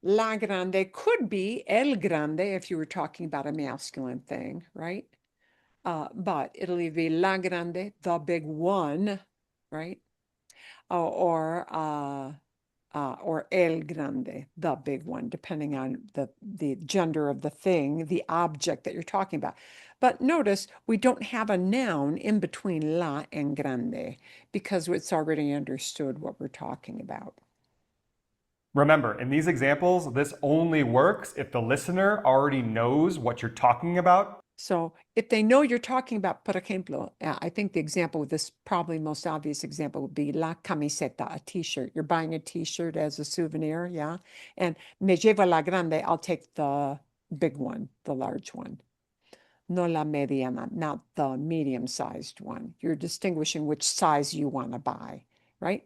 la grande could be el grande if you were talking about a masculine thing, right? But it'll either be la grande, the big one, right? Or el grande, the big one, depending on the gender of the thing, the object that you're talking about. But notice we don't have a noun in between la and grande because it's already understood what we're talking about. Remember, in these examples, this only works if the listener already knows what you're talking about. So if they know you're talking about, por ejemplo, I think the example, this probably most obvious example would be la camiseta, a t-shirt. You're buying a t-shirt as a souvenir, yeah? And me llevo la grande, I'll take the big one, the large one. No la mediana, not the medium-sized one. You're distinguishing which size you want to buy, right?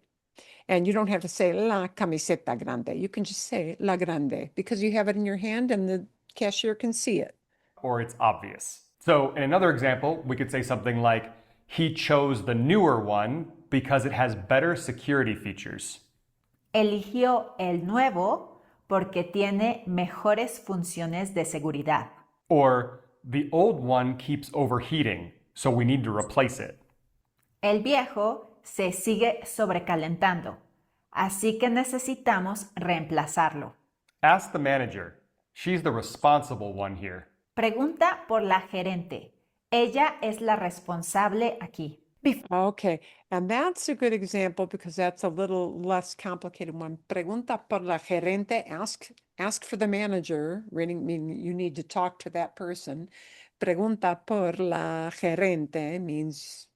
And you don't have to say la camiseta grande. You can just say la grande because you have it in your hand and the cashier can see it. Or it's obvious. So in another example, we could say something like, he chose the newer one because it has better security features. Eligió el nuevo porque tiene mejores funciones de seguridad. Or the old one keeps overheating, so we need to replace it. El viejo se sigue sobrecalentando, así que necesitamos reemplazarlo. Ask the manager. She's the responsible one here. Pregunta por la gerente. Ella es la responsable aquí. Okay, and that's a good example because that's a little less complicated one. Pregunta por la gerente, ask for the manager, meaning you need to talk to that person. Pregunta por la gerente means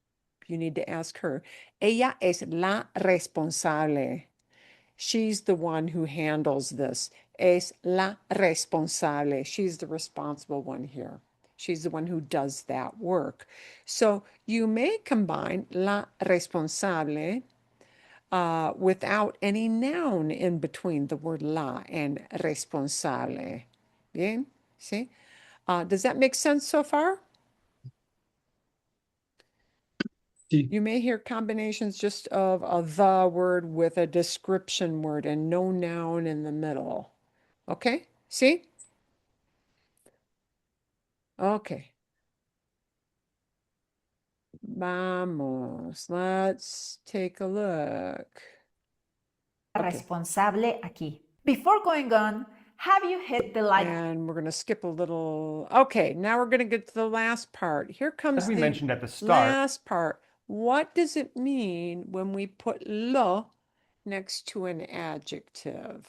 you need to ask her. Ella es la responsable. She's the one who handles this. Es la responsable. She's the responsible one here. She's the one who does that work. So you may combine la responsable without any noun in between the word la and responsable. Bien? See? Does that make sense so far? Sí. You may hear combinations just of a the word with a description word and no noun in the middle. Okay? See? Okay. Vamos, let's take a look. Okay. Responsable aquí. Before going on, have you hit the like? And we're going to skip a little. Okay, now we're going to get to the last part. Here comes As we the mentioned at the start, last part. What does it mean when we put lo next to an adjective?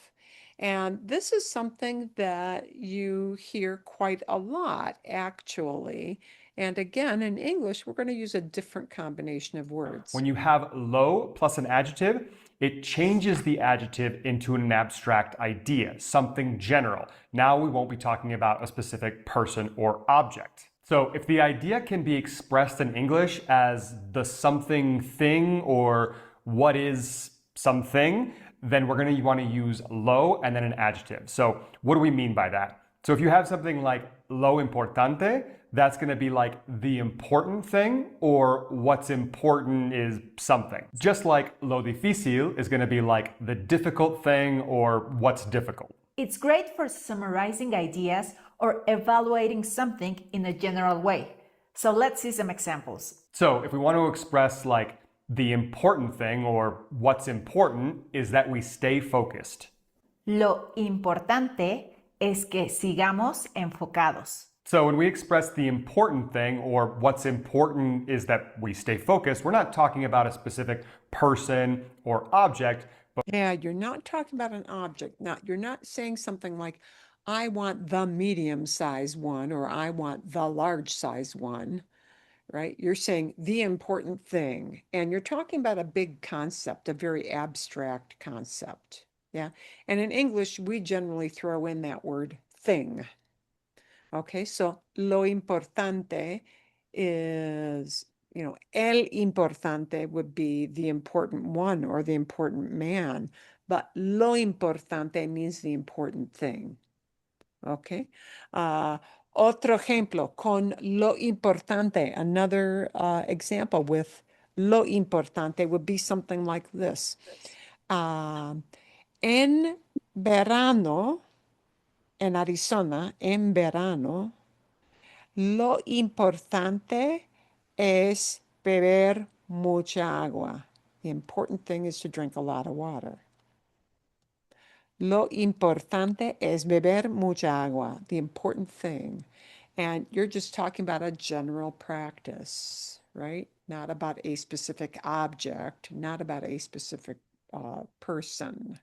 And this is something that you hear quite a lot, actually. And again, in English, we're going to use a different combination of words. when you have lo plus an adjective, it changes the adjective into an abstract idea, something general. Now we won't be talking about a specific person or object. So if the idea can be expressed in English as the something thing or what is something, then we're going to want to use lo and then an adjective. So what do we mean by that? So if you have something like lo importante, that's going to be like the important thing, or what's important is something. Just like lo difícil is going to be like the difficult thing or what's difficult. It's great for summarizing ideas or evaluating something in a general way. So let's see some examples. So if we want to express like the important thing or what's important is that we stay focused. Lo importante es que sigamos enfocados. So when we express the important thing or what's important is that we stay focused, we're not talking about a specific person or object, but Yeah, you're not talking about an object. Now, you're not saying something like, I want the medium size one or I want the large size one, right? You're saying the important thing. And you're talking about a big concept, a very abstract concept. Yeah. And in English, we generally throw in that word thing. Okay, so lo importante is, el importante would be the important one or the important man, but lo importante means the important thing. Okay. Otro ejemplo con lo importante, another example with lo importante would be something like this. En verano, en Arizona, en verano, lo importante es beber mucha agua. The important thing is to drink a lot of water. Lo importante es beber mucha agua. The important thing. And you're just talking about a general practice, right? Not about a specific object, not about a specific person.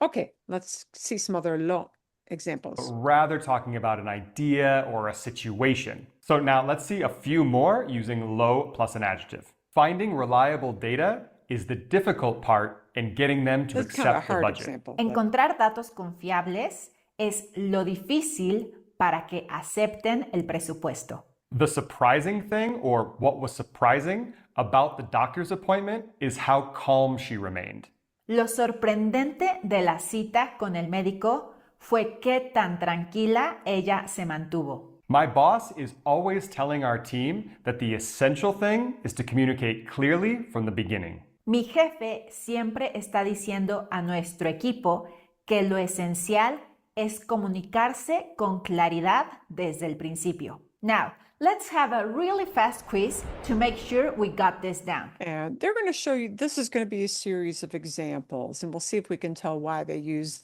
Okay, let's see some other lo examples. rather talking about an idea or a situation. So now let's see a few more using lo plus an adjective. Finding reliable data is the difficult part in getting them to That's kind of a accept the hard budget. example. but- Encontrar datos confiables es lo difícil para que acepten el presupuesto. The surprising thing, or what was surprising about the doctor's appointment, is how calm she remained. Lo sorprendente de la cita con el médico fue qué tan tranquila ella se mantuvo. My boss is always telling our team that the essential thing is to communicate clearly from the beginning. Mi jefe siempre está diciendo a nuestro equipo que lo esencial es comunicarse con claridad desde el principio. Now, let's have a really fast quiz to make sure we got this down. And they're going to show you, this is going to be a series of examples, and we'll see if we can tell why they use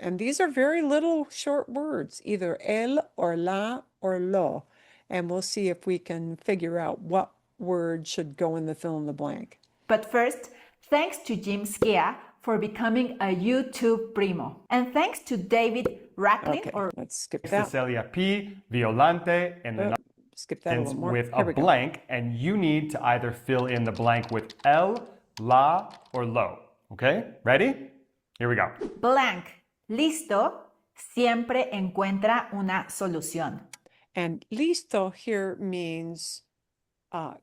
and these are very little short words, either el or la or lo. And we'll see if we can figure out what word should go in the fill in the blank. But first, thanks to Jim Skia for becoming a YouTube primo. And thanks to David Racklin, Okay, or let's skip To that. Celia P, Violante, and the Skip that a little more. with Here a we go. blank, and you need to either fill in the blank with el, la, or lo. Okay, ready? Here we go. blank. Listo, siempre encuentra una solución. And listo here means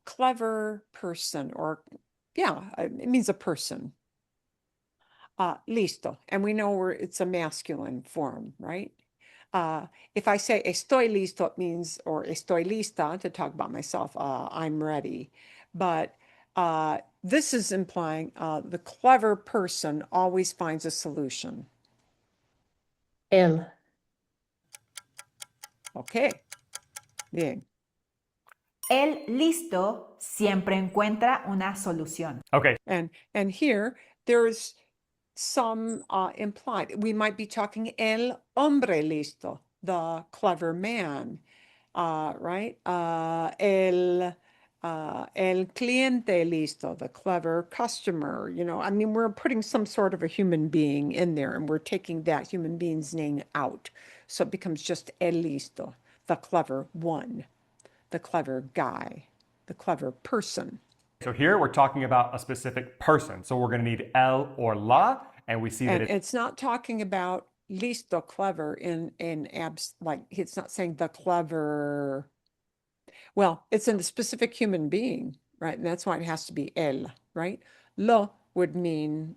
clever person, or yeah, it means a person. Listo. And we know it's a masculine form, right? If I say estoy listo, it means, or estoy lista, to talk about myself, I'm ready. But this is implying the clever person always finds a solution. El. Okay. Bien. El listo siempre encuentra una solución. Okay, And here there's some implied. We might be talking el hombre listo, the clever man, right? El cliente listo, the clever customer. You know, I mean, we're putting some sort of a human being in there, and we're taking that human being's name out, so it becomes just el listo, the clever one, the clever guy, the clever person. so here we're talking about a specific person. So we're going to need el or la, and we see that And it's not talking about listo, clever, in like it's not saying the clever. Well, it's in the specific human being, right? And that's why it has to be el, right? Lo would mean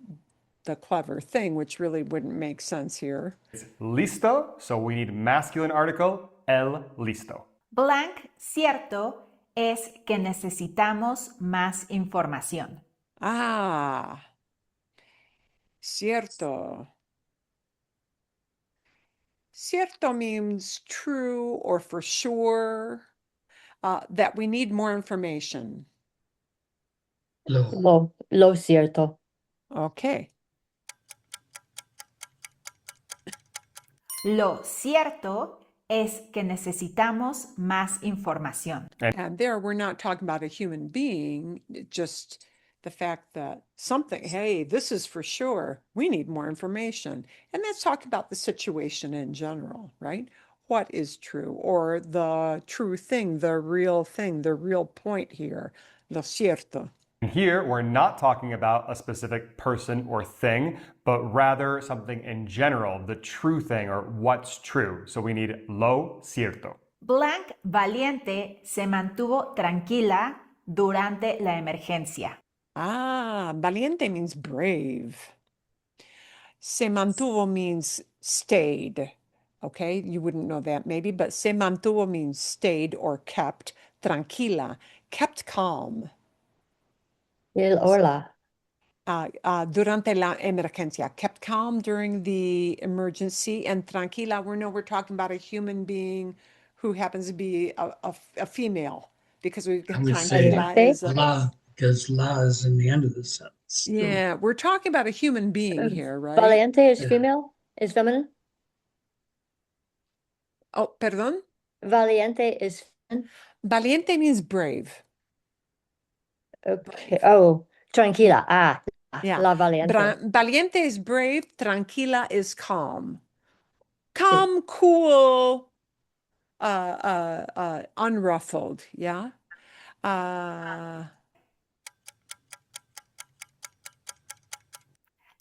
the clever thing, which really wouldn't make sense here. it's listo, so we need masculine article, el listo. Blank, cierto, es que necesitamos más información. Ah, cierto. Cierto means true or for sure, that we need more information. Lo. Lo cierto. Okay. Lo cierto es que necesitamos más información. And there we're not talking about a human being, just the fact that something, hey, this is for sure, we need more information. And that's talking about the situation in general, right? What is true, or the true thing, the real point here, lo cierto. And here we're not talking about a specific person or thing, but rather something in general, the true thing or what's true. So we need lo cierto. Blank Valiente se mantuvo tranquila durante la emergencia. Ah, valiente means brave. Se mantuvo means stayed. Okay, you wouldn't know that maybe, but se mantuvo means stayed or kept. Tranquila, kept calm. El or la. Durante la emergencia, kept calm during the emergency, and tranquila, we're talking about a human being who happens to be a female, because we've got I would say tranquila is la, because la is in the end of the sentence. yeah, we're talking about a human being here, right? Valiente is Yeah. female? Is feminine? Oh, perdón? Valiente is feminine? Valiente means brave. Okay. Oh, tranquila. Yeah. La valiente. Valiente is brave, tranquila is calm. Calm, cool, unruffled, yeah?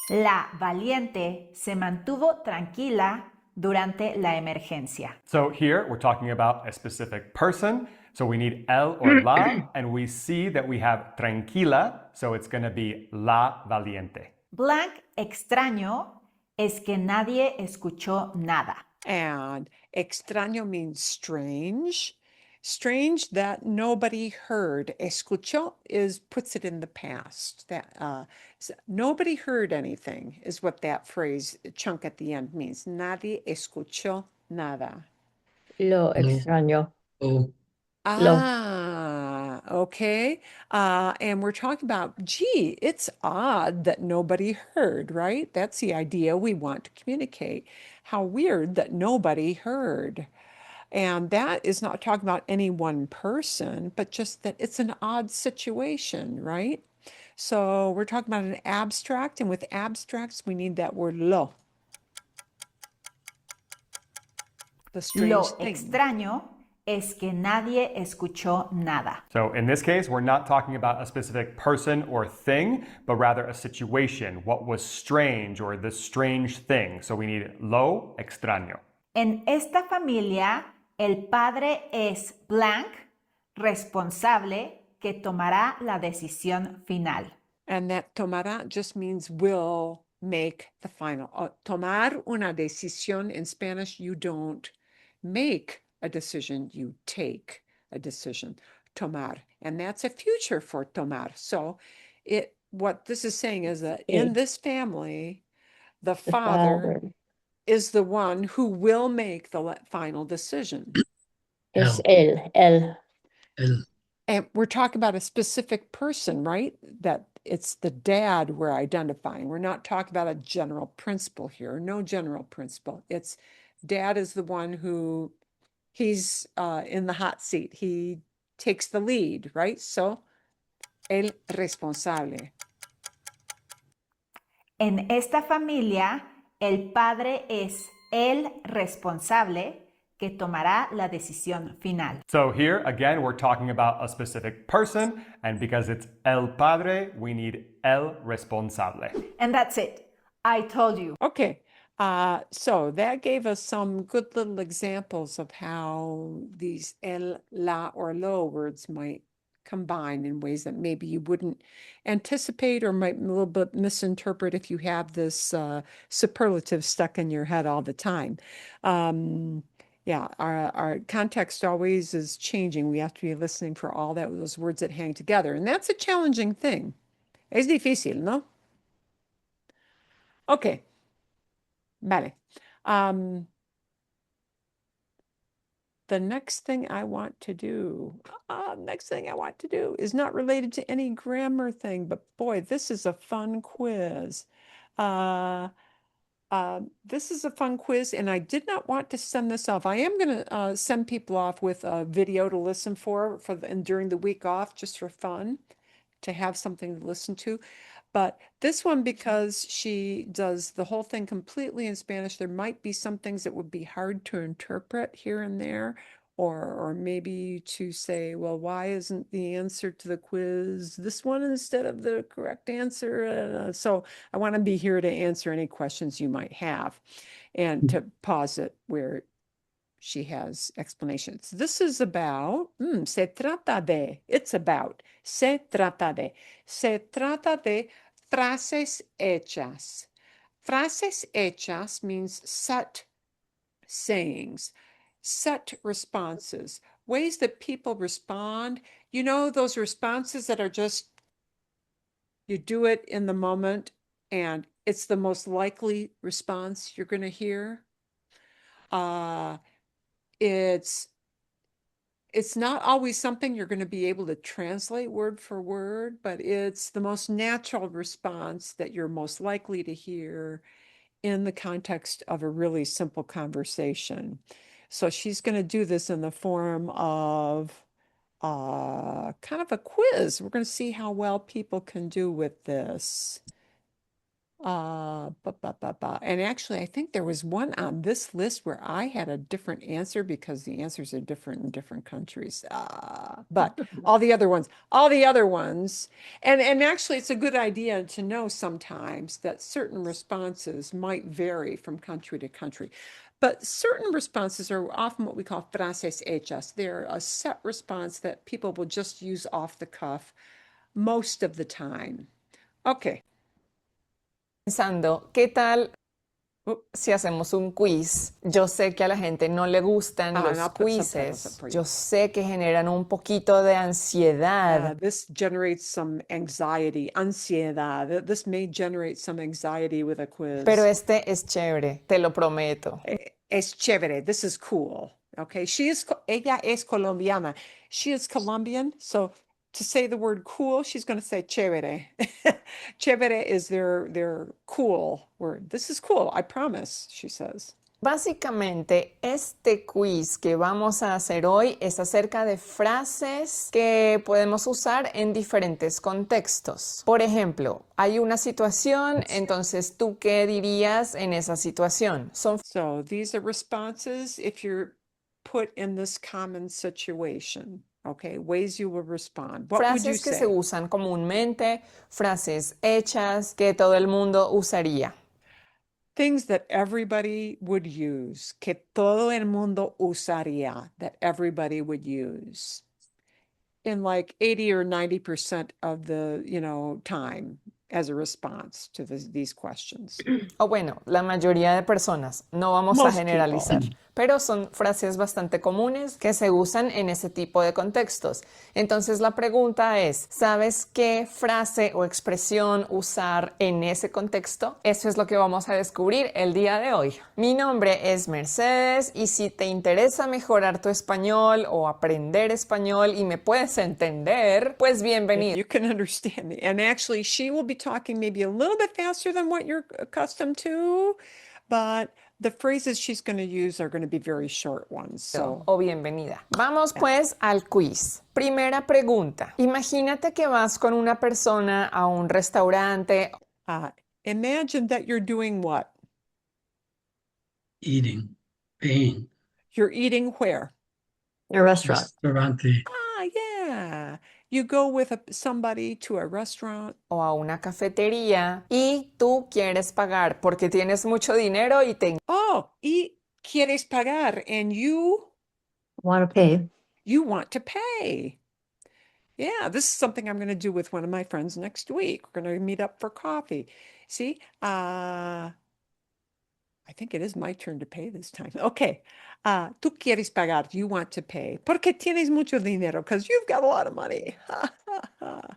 La Valiente se mantuvo tranquila durante la emergencia. So here we're talking about a specific person. So we need el or la, and we see that we have tranquila, so it's going to be la valiente. Blank extraño es que nadie escuchó nada. And extraño means strange. Strange that nobody heard. Escuchó puts it in the past. That nobody heard anything is what that phrase chunk at the end means. Nadie escuchó nada. Lo extraño. Lo. Ah, okay. And we're talking about, gee, it's odd that nobody heard, right? That's the idea we want to communicate. How weird that nobody heard. And that is not talking about any one person, but just that it's an odd situation, right? So we're talking about an abstract, and with abstracts, we need that word lo. The strange Lo thing. extraño es que nadie escuchó nada. So in this case, we're not talking about a specific person or thing, but rather a situation, what was strange or the strange thing. So we need lo extraño. En esta familia, el padre es blank, responsable, que tomará la decisión final. And that tomará just means will make the final. Tomar una decisión in Spanish, you don't make a decision, you take a decision. Tomar. And that's a future for tomar. So what this is saying is that in this family, the father is the one who will make the final decision. Es él. And we're talking about a specific person, right? That it's the dad we're identifying. We're not talking about a general principle here. No general principle. It's dad is the one who he's in the hot seat. He takes the lead, right? So, el responsable. En esta familia, el padre es el responsable que tomará la decisión final. So here, again, we're talking about a specific person, and because it's el padre, we need el responsable. And that's it. I told you. Okay. So that gave us some good little examples of how these el, la, or lo words might combine in ways that maybe you wouldn't anticipate or might a little bit misinterpret if you have this superlative stuck in your head all the time. Yeah, our context always is changing. We have to be listening for all those words that hang together. And that's a challenging thing. Es difícil, ¿no? Okay. Vale. The next thing I want to do is not related to any grammar thing, but boy, this is a fun quiz. This is a fun quiz, and I did not want to send this off. I am going to send people off with a video to listen and during the week off, just for fun, to have something to listen to. But this one, because she does the whole thing completely in Spanish, there might be some things that would be hard to interpret here and there, or maybe to say, well, why isn't the answer to the quiz this one instead of the correct answer? So I want to be here to answer any questions you might have and to pause it where she has explanations. This is about, se trata de, it's about, se trata de frases hechas. Frases hechas means set sayings, set responses, ways that people respond. You know, those responses that are just, you do it in the moment and it's the most likely response you're going to hear. It's not always something you're going to be able to translate word for word, but it's the most natural response that you're most likely to hear in the context of a really simple conversation. So she's going to do this in the form of kind of a quiz. We're going to see how well people can do with this. And actually, I think there was one on this list where I had a different answer because the answers are different in different countries. But all the other ones, and actually it's a good idea to know sometimes that certain responses might vary from country to country. But certain responses are often what we call frases hechas. They're a set response that people will just use off the cuff most of the time. Okay. Pensando, ¿qué tal si hacemos un quiz? Yo sé que a la gente no le gustan los I'll put subtitles quizzes. up for you. Yo sé que generan un poquito de ansiedad. This generates some anxiety, ansiedad. This may generate some anxiety with a quiz. Pero este es chévere, te lo prometo. Es chévere. This is cool. Okay. Ella es colombiana. She is Colombian. So to say the word cool, she's going to say chévere. Chévere is their cool word. This is cool. I promise, she says. Básicamente, este quiz que vamos a hacer hoy es acerca de frases que podemos usar en diferentes contextos. Por ejemplo, hay una situación, entonces, ¿tú qué dirías en esa situación? Son So these are responses if you're put in this common situation. Okay, ways you will respond. What would you frases que se say? usan comúnmente, frases hechas que todo el mundo usaría. Things that everybody would use, que todo el mundo usaría, that everybody would use in like 80 or 90% of the, time as a response to these questions. O bueno, la mayoría de personas, no vamos a Most generalizar, people. pero son frases bastante comunes que se usan en ese tipo de contextos. Entonces la pregunta es, ¿sabes qué frase o expresión usar en ese contexto? Eso es lo que vamos a descubrir el día de hoy. Mi nombre es Mercedes y si te interesa mejorar tu español o aprender español y me puedes entender, pues bienvenido. You can understand me. And actually, she will be talking maybe a little bit faster than what you're accustomed to, but the phrases she's going to use are going to be very short ones. So, O bienvenida. Vamos pues al quiz. Primera pregunta. Imagínate que vas con una persona a un restaurante. imagine that you're doing what? Eating, paying, You're eating where? A restaurant. restaurante, Yeah. You go with somebody to a restaurant. O a una cafetería y tú quieres pagar porque tienes mucho dinero y te Oh, y quieres pagar, and you Want to pay. want to pay. Yeah, this is something I'm going to do with one of my friends next week. We're going to meet up for coffee. See, I think it is my turn to pay this time. Okay. Tú quieres pagar. You want to pay. Porque tienes mucho dinero, because you've got a lot of money.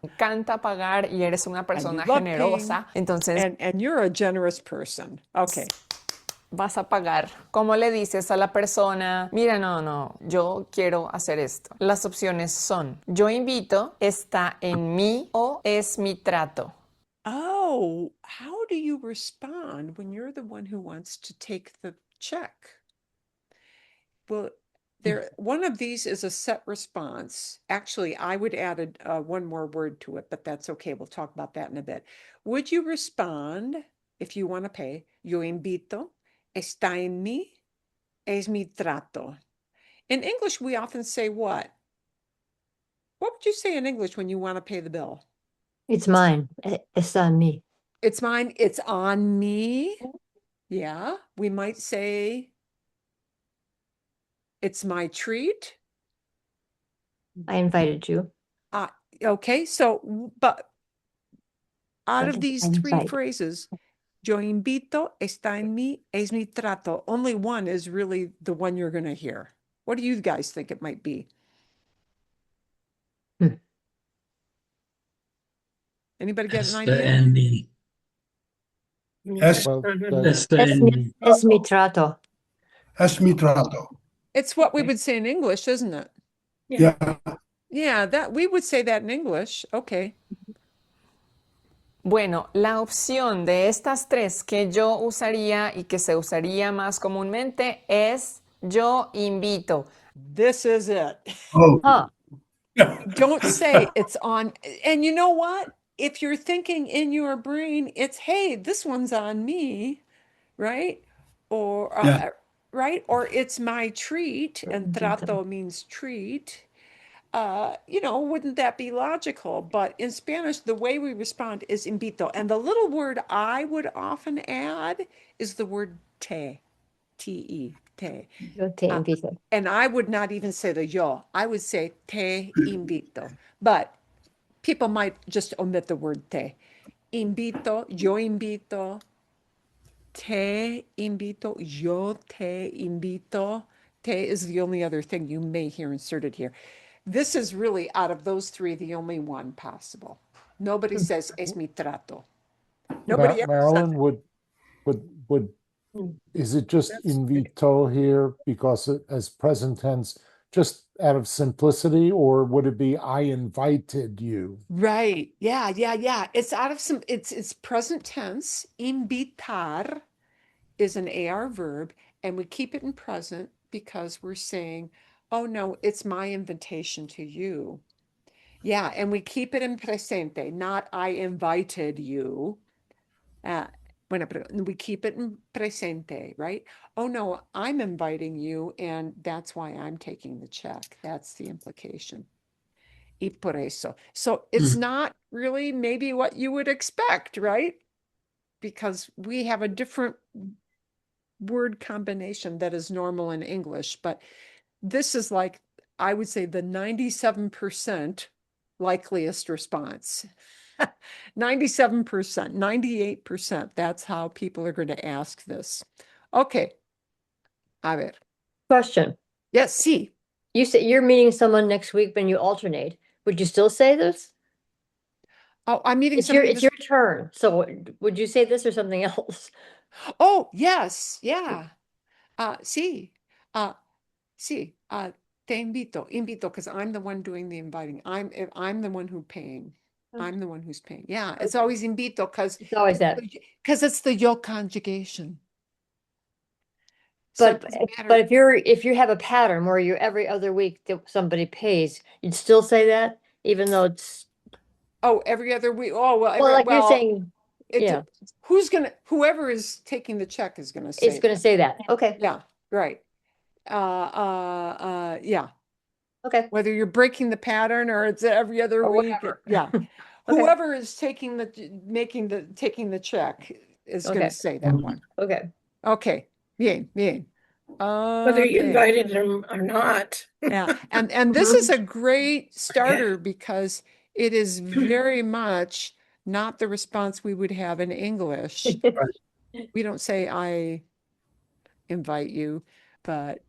encanta pagar y eres una persona love generosa, entonces And you're a generous person. Okay. vas a pagar. ¿Cómo le dices a la persona, mira, no, yo quiero hacer esto? Las opciones son, yo invito, está en mí o es mi trato. Oh, how do you respond when you're the one who wants to take the check? Well, one of these is a set response. Actually, I would add one more word to it, but that's okay. We'll talk about that in a bit. Would you respond if you want to pay? Yo invito, está en mí, es mi trato. In English, we often say what? What would you say in English when you want to pay the bill? It's mine. Está en mí. It's mine. It's on me. Yeah, we might say it's my treat. I invited you. Okay, so, but out of Okay, these I three invite. phrases, yo invito, está en mí, es mi trato, only one is really the one you're going to hear. What do you guys think it might be? Anybody get an that's the idea? ending. Es, Well, That's the Es ending. mi trato. es mi trato. It's what we would say in English, isn't it? Yeah. Yeah, that we would say that in English. Okay. Bueno, la opción de estas tres que yo usaría y que se usaría más comúnmente es yo invito. This is it. Oh, Huh. Don't say it's on. And you know what? If you're thinking in your brain, it's, hey, this one's on me, right? Or, Yeah. right? Or it's my treat, and trato means treat. Wouldn't that be logical? But in Spanish, the way we respond is invito. And the little word I would often add is the word te, T-E, te. Yo te invito. And I would not even say the yo. I would say te invito. But people might just omit the word te. Invito, yo invito, te invito, yo te invito. Te is the only other thing you may hear inserted here. This is really, out of those three, the only one possible. Nobody says es mi trato. Nobody ever Marilyn, says would is it just invito here because as present tense, just out of simplicity, or would it be I invited you? Right. Yeah. It's out of it's present tense. Invitar is an AR verb, and we keep it in present because we're saying, oh no, it's my invitation to you. Yeah, and we keep it in presente, not I invited you. We keep it in presente, right? Oh no, I'm inviting you, and that's why I'm taking the check. That's the implication. Y por eso. So it's not really maybe what you would expect, right? Because we have a different word combination that is normal in English, but this is like, I would say, the 97% likeliest response. 97%, 98%. That's how people are going to ask this. Okay. A ver. Question. Yes, sí. You say you're meeting someone next week when you alternate. Would you still say this? Oh, I'm meeting It's your somebody it's your turn. So would you say this or something else? Oh, yes, yeah. Sí. Sí. Te invito, because I'm the one doing the inviting. I'm the one who's paying. I'm the one who's paying. Yeah, it's always invito because It's always that. it's the yo conjugation. So it But doesn't but matter. if you have a pattern where you every other week that somebody pays, you'd still say that, even though it's Oh, every other week. Oh, well, well, like you're well, saying, yeah, whoever is taking the check is gonna it's say going to that. say that. Okay, Yeah, right. Yeah. okay, Whether you're breaking the pattern or it's every other or week. whatever. Yeah. Okay. Whoever is taking the check is going Okay. to say that one. Okay. Okay. Bien, bien. Whether you Okay. invited them or not. Yeah. And this is a great starter because it is very much not the response we would have in English. We don't say I invite you, but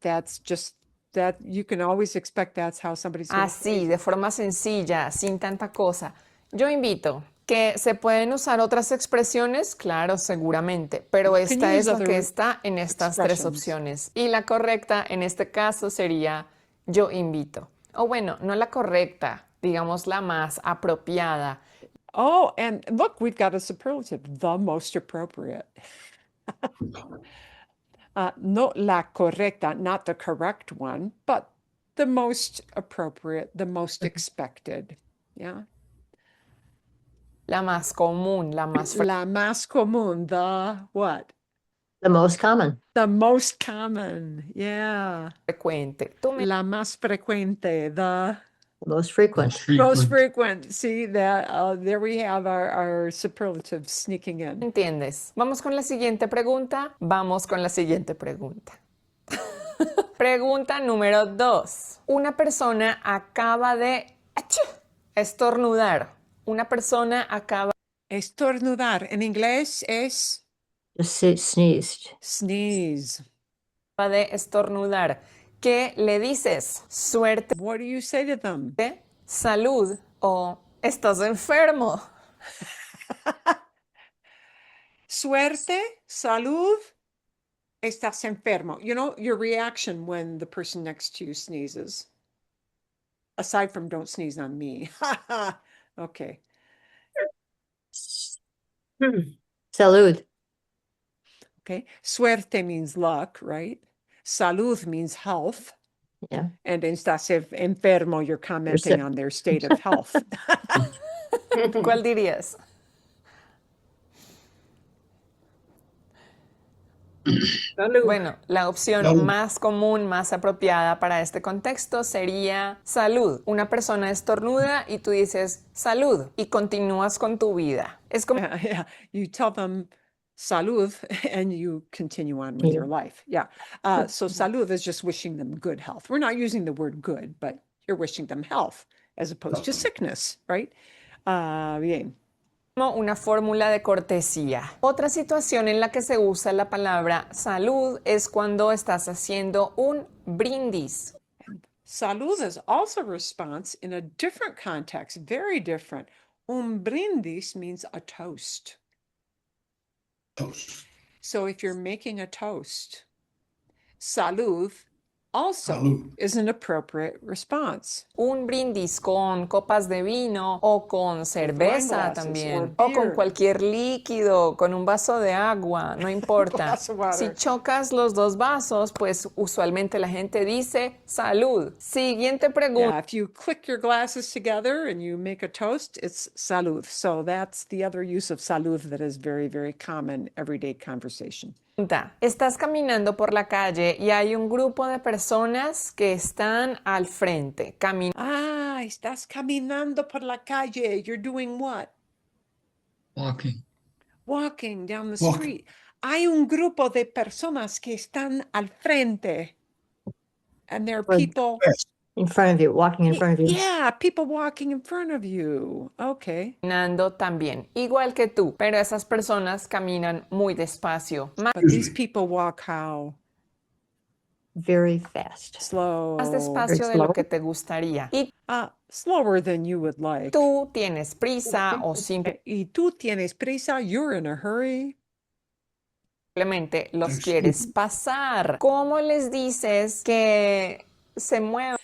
that's just that you can always expect that's how somebody's going to Así, de forma sencilla, sin tanta cosa. Yo invito. ¿Que se pueden usar otras expresiones? Claro, seguramente, pero You can esta es use la que other está en estas tres expressions. opciones. Y la correcta en este caso sería yo invito. O bueno, no la correcta, digamos la más apropiada. Oh, and look, we've got a superlative, the most appropriate. No la correcta, not the correct one, but the most appropriate, the most expected. Yeah. La más común, la más La más común, the what? The most common. The most common. Yeah. frecuente. Tú me La más frecuente, the Most frequent. most frequent. See that? There we have our superlatives sneaking in. entiendes. Vamos con la siguiente pregunta. Vamos con la siguiente pregunta. Pregunta número 2. Una persona acaba de estornudar. Una persona acaba Estornudar. En inglés es Just say sneezed. sneeze. de estornudar. ¿Qué le dices? Suerte, What do you say to them? salud o estás enfermo. Suerte, salud, estás enfermo. You know, your reaction when the person next to you sneezes. Aside from don't sneeze on me. Okay. Salud. Okay. Suerte means luck, right? Salud means health. Yeah. And estás enfermo, you're commenting sick. on their state of health. ¿Cuál dirías? Salud. Bueno, la opción Salud. más común, más apropiada para este contexto sería salud. Una persona estornuda y tú dices salud y continúas con tu vida. Es como Yeah. You tell them salud and you continue on with your life. Yeah. So salud is just wishing them good health. We're not using the word good, but you're wishing them health as opposed to sickness, right? Bien. una fórmula de cortesía. Otra situación en la que se usa la palabra salud es cuando estás haciendo un brindis. Salud is also a response in a different context, very different. Un brindis means a toast. Toast. So if you're making a toast, salud also Salud. is an appropriate response. Un brindis con copas de vino o con cerveza glasses también, or o con beer. cualquier líquido, con un vaso de agua, no importa. Glass of water. Si chocas los dos vasos, pues usualmente la gente dice salud. Siguiente pregunta. Yeah, if you click your glasses together and you make a toast, it's salud. So that's the other use of salud that is very, very common everyday conversation. Estás caminando por la calle y hay un grupo de personas que están al frente, Ah, estás caminando por la calle. You're doing what? Walking. Walking down the Walking. street. Hay un grupo de personas que están al frente. And there are Right. people. In front of you, walking in front of you. Yeah, people walking in front of you. Okay. caminando también, igual que tú, pero esas personas caminan muy despacio, But these people walk how? Very fast. Slow. más despacio de lo slow. que te gustaría. Y Slower than you would like. tú tienes prisa o Y tú tienes prisa, you're in a hurry. simplemente los quieres pasar. ¿Cómo les dices que se muevan?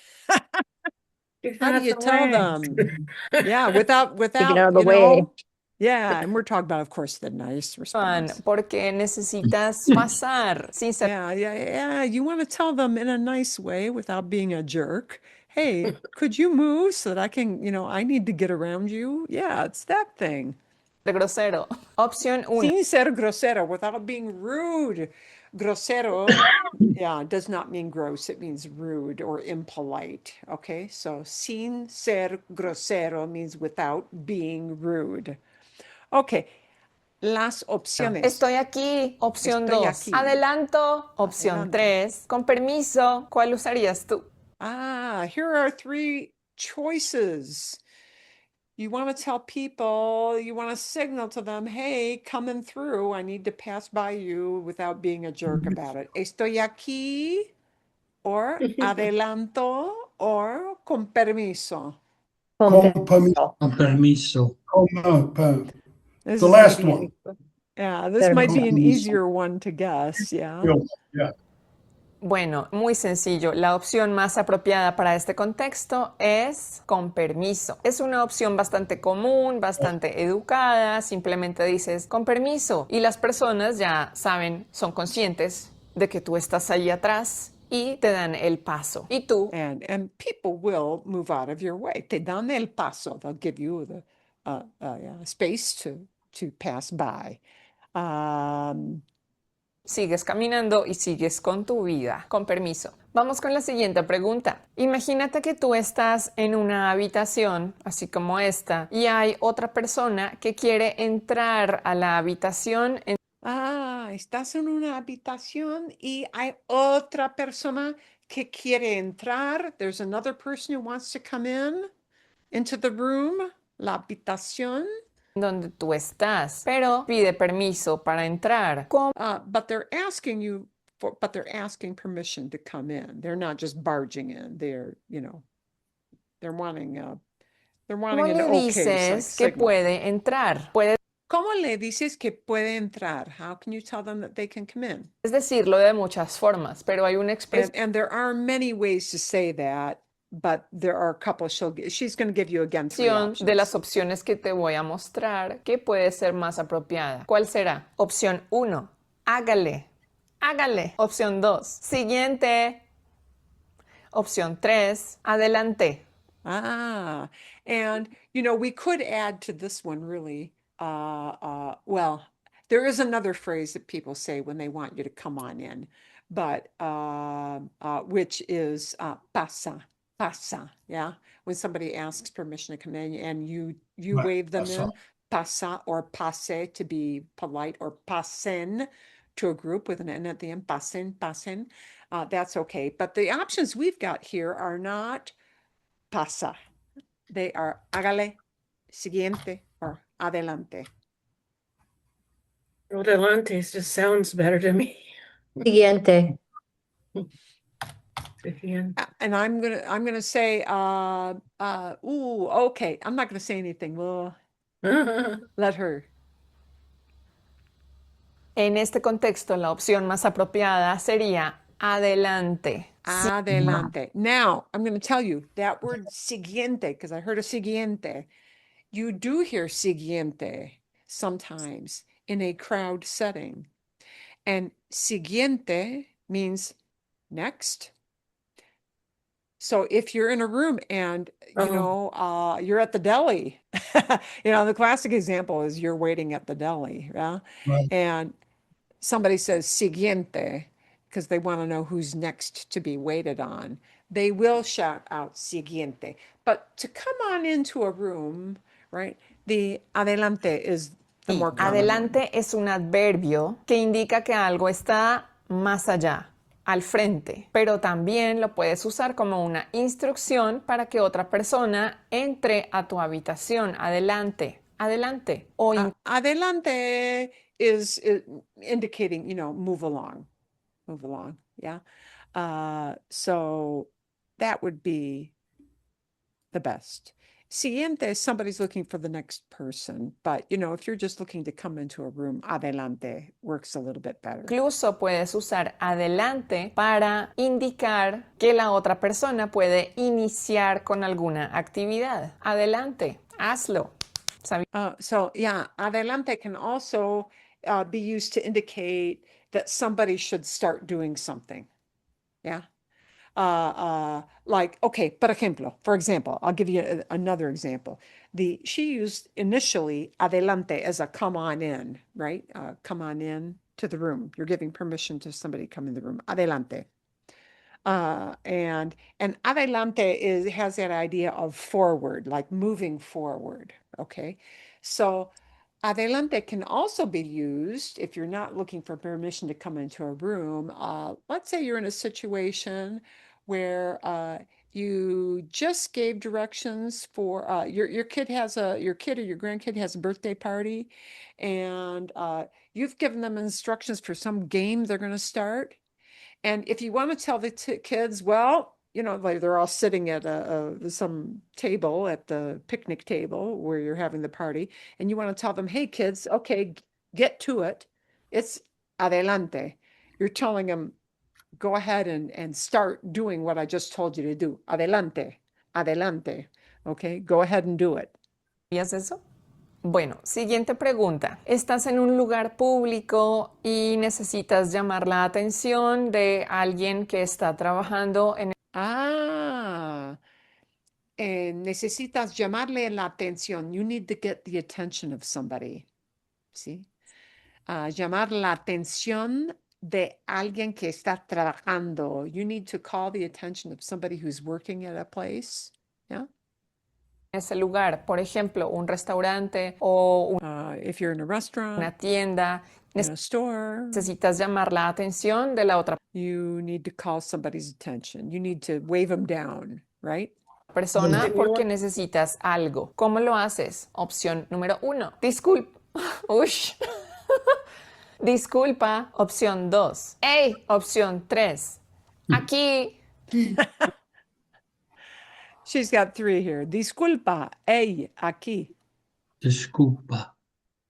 How do you tell them? Yeah, without, To get out of the you way. know, yeah, and we're talking about, of course, the nice response. Porque necesitas pasar sin ser Yeah. You want to tell them in a nice way without being a jerk. Hey, could you move so that I can, I need to get around you? Yeah, it's that thing. grosero. Opción 1. Sin ser grosero, without being rude. Grosero, does not mean gross. It means rude or impolite. Okay, so sin ser grosero means without being rude. Okay, las opciones. Estoy aquí, opción Estoy 2. aquí. Adelanto, opción Adelante. 3. Con permiso, ¿cuál usarías tú? Here are 3 choices. You want to tell people, you want to signal to them, hey, coming through, I need to pass by you without being a jerk about it. Estoy aquí, or adelanto, or con permiso. Con permiso. Con permiso. This The is last maybe- one. Yeah, this might be an Permiso. easier one to guess, yeah. Yeah. Bueno, muy sencillo. La opción más apropiada para este contexto es con permiso. Es una opción bastante común, bastante educada. Simplemente dices con permiso y las personas ya saben, son conscientes de que tú estás ahí atrás y te dan el paso. Y tú And people will move out of your way. Te dan el paso. They'll give you the space to pass by. sigues caminando y sigues con tu vida. Con permiso. Vamos con la siguiente pregunta. Imagínate que tú estás en una habitación, así como esta, y hay otra persona que quiere entrar a la habitación. Estás en una habitación y hay otra persona que quiere entrar. There's another person who wants to come into the room, la habitación. Donde tú estás, pero pide permiso para entrar. ¿Cómo But they're asking permission to come in. They're not just barging in. They're wanting an le okay dices que signal. puede entrar? Puedes ¿Cómo le dices que puede entrar? How can you tell them that they can come in? decirlo de muchas formas, pero hay una expresión And there are many ways to say that, but there are a couple. She's going to give you again 3 options. de las opciones que te voy a mostrar que puede ser más apropiada. ¿Cuál será? Opción 1, hágale. Hágale. Opción 2, siguiente. Opción 3, adelante. And we could add to this one really. Well, there is another phrase that people say when they want you to come on in, but which is pasa. Yeah, when somebody asks permission to come in and you Right, wave them pasa. in, pasa or pase to be polite, or pasen to a group with an N at the end, pasen. That's okay. But the options we've got here are not pasa. They are hágale, siguiente, or adelante. Adelante just sounds better to me. Siguiente. And I'm gonna say, okay. I'm not gonna say anything. Well, let her. En este contexto, la opción más apropiada sería adelante. Adelante. Now, I'm going to tell you that word siguiente, because I heard a siguiente. You do hear siguiente sometimes in a crowd setting. And siguiente means next. So if you're in a room and, you're at the deli, the classic example is you're waiting at the deli, yeah? Right. And somebody says siguiente because they want to know who's next to be waited on. They will shout out siguiente. But to come on into a room, right? The adelante is the more common one. Adelante es un adverbio que indica que algo está más allá, al frente, pero también lo puedes usar como una instrucción para que otra persona entre a tu habitación. Adelante, adelante. O Adelante is indicating, move along, yeah. So that would be the best. Siguiente, somebody's looking for the next person, but if you're just looking to come into a room, adelante works a little bit better. incluso puedes usar adelante para indicar que la otra persona puede iniciar con alguna actividad. Adelante, hazlo. So yeah, adelante can also be used to indicate that somebody should start doing something. Yeah. Like, okay, for example, I'll give you another example. She used initially adelante as a come on in, right? Come on in to the room. You're giving permission to somebody to come in the room. Adelante. And adelante has that idea of forward, like moving forward. Okay. So adelante can also be used if you're not looking for permission to come into a room. Let's say you're in a situation where you just gave directions for your kid or your grandkid has a birthday party, and you've given them instructions for some game they're going to start. And if you want to tell the kids, well, like they're all sitting at some table at the picnic table where you're having the party, and you want to tell them, hey, kids, okay, get to it. It's adelante. You're telling them, go ahead and start doing what I just told you to do. Adelante, adelante. Okay, go ahead and do it. ¿Sabías eso? Bueno, siguiente pregunta. Estás en un lugar público y necesitas llamar la atención de alguien que está trabajando en necesitas llamarle la atención. You need to get the attention of somebody. ¿Sí? Llamar la atención de alguien que está trabajando. You need to call the attention of somebody who's working at a place. Yeah. ese lugar. Por ejemplo, un restaurante o if you're in a restaurant, una tienda. in a store, Necesitas llamar la atención de la otra you need to call somebody's attention. You need to wave them down, right? persona porque necesitas algo. ¿Cómo lo haces? Opción número 1. Disculpa. Ush. Disculpa. Opción 2. Hey. Opción 3. Aquí. She's got 3 here. Disculpa, hey, aquí. Disculpa.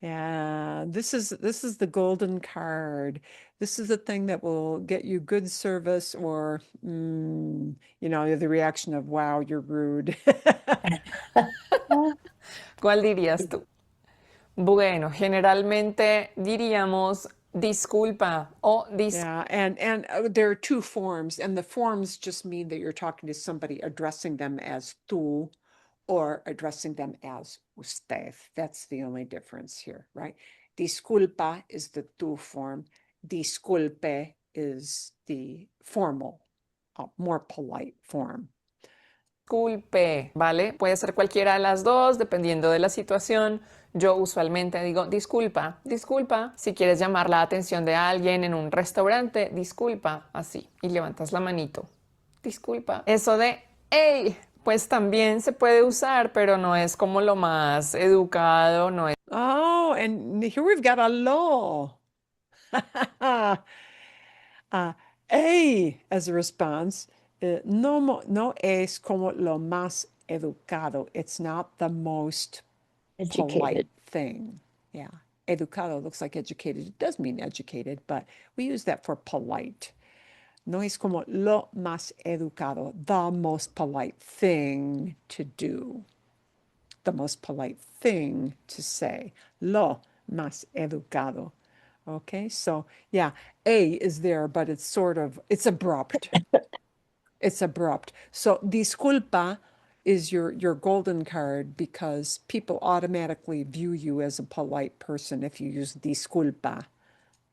Yeah, this is the golden card. This is the thing that will get you good service or, the reaction of, wow, you're rude. ¿Cuál dirías tú? Bueno, generalmente diríamos disculpa o Yeah, and there are 2 forms, and the forms just mean that you're talking to somebody, addressing them as tú or addressing them as usted. That's the only difference here, right? Disculpa is the tú form. Disculpe is the formal, more polite form. Disculpe, ¿vale? Puede ser cualquiera de las dos, dependiendo de la situación. Yo usualmente digo disculpa, disculpa. Si quieres llamar la atención de alguien en un restaurante, disculpa, así. Y levantas la manito. Disculpa. Eso de, hey, pues también se puede usar, pero no es como lo más educado, no es. Oh, and here we've got a law. As a response, no es como lo más educado. It's not the most polite thing. Yeah. Educado looks like educated. It does mean educated, but we use that for polite. No es como lo más educado, the most polite thing to do, the most polite thing to say, lo más educado. Okay, so yeah, A is there, but it's abrupt. It's abrupt. So disculpa is your golden card because people automatically view you as a polite person if you use disculpa.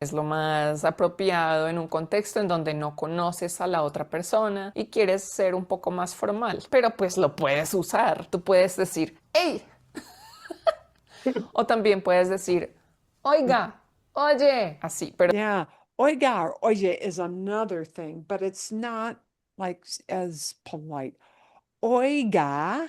Es lo más apropiado en un contexto en donde no conoces a la otra persona y quieres ser un poco más formal, pero pues lo puedes usar. Tú puedes decir, hey, o también puedes decir, oiga, oye, así, pero Yeah, oiga or oye is another thing, but it's not like as polite. Oiga,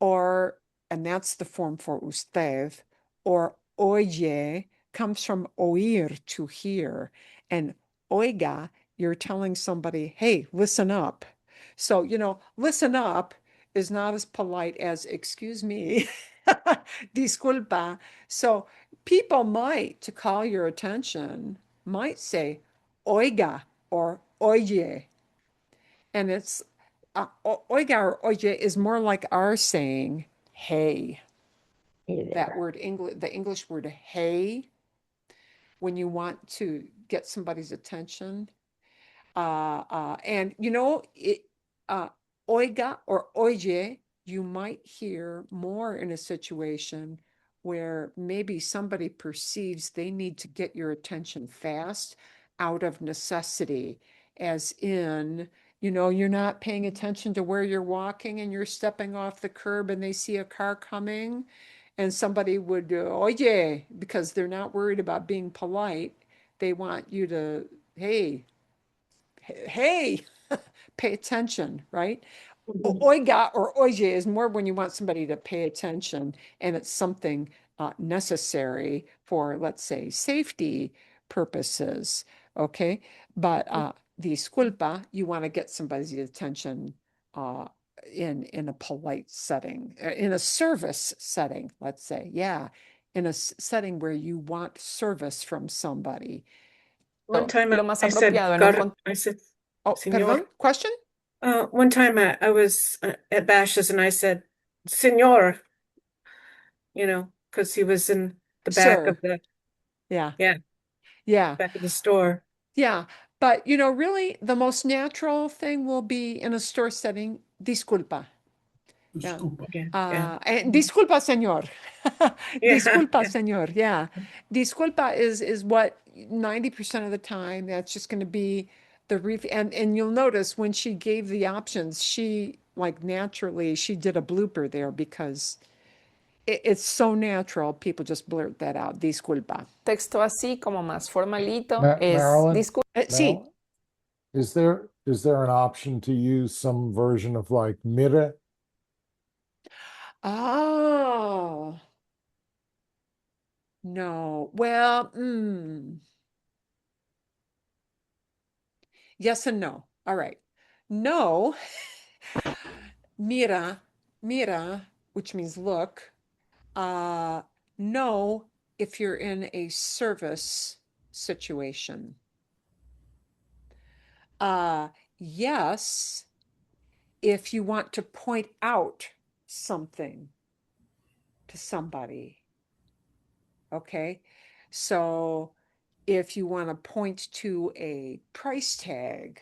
and that's the form for usted, or oye comes from oír, to hear. And oiga, you're telling somebody, hey, listen up. So, listen up is not as polite as, excuse me, disculpa. So people might, to call your attention, might say oiga or oye. And it's oiga or oye is more like our saying hey. Hey That there. word, the English word hey, when you want to get somebody's attention. And oiga or oye, you might hear more in a situation where maybe somebody perceives they need to get your attention fast out of necessity, as in, you're not paying attention to where you're walking and you're stepping off the curb and they see a car coming and somebody would, oye, because they're not worried about being polite. They want you to, hey, pay attention, right? Oiga or oye is more when you want somebody to pay attention and it's something necessary for, let's say, safety purposes, okay? But disculpa, you want to get somebody's attention in a polite setting, in a service setting, let's say, yeah, in a setting where you want service from somebody. One time lo más I said, apropiado en un "Gar-" I said, Oh, Senor. perdón, question? One time I was at Bash's and I said, Senor, because he was in the back Sir. of the Yeah. Yeah. Yeah. back of the store. Yeah. But, really, the most natural thing will be in a store setting, disculpa. Yeah. Disculpa. Yeah. Disculpa, señor. Yeah, Disculpa, yeah. señor. Yeah. Disculpa is what 90% of the time that's just going to be and you'll notice when she gave the options, she naturally she did a blooper there because it's so natural. People just blurt that out. Disculpa. texto así como más formalito es Marilyn? disculpa. Sí. Is there an option to use some version of like mire? Oh. No. Well, yes and no. All right. No. Mira, which means look. No, if you're in a service situation. Yes, if you want to point out something to somebody. Okay, so if you want to point to a price tag,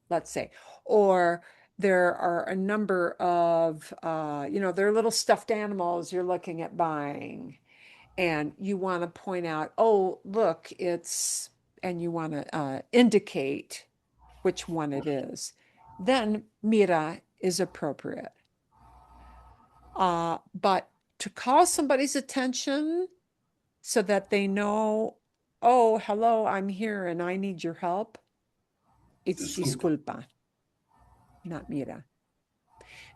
let's say, or there are a number of, there are little stuffed animals you're looking at buying, and you want to point out, oh, look, and you want to indicate which one it is, then mira is appropriate. But to call somebody's attention so that they know, oh, hello, I'm here and I need your help, it's disculpa, not mira.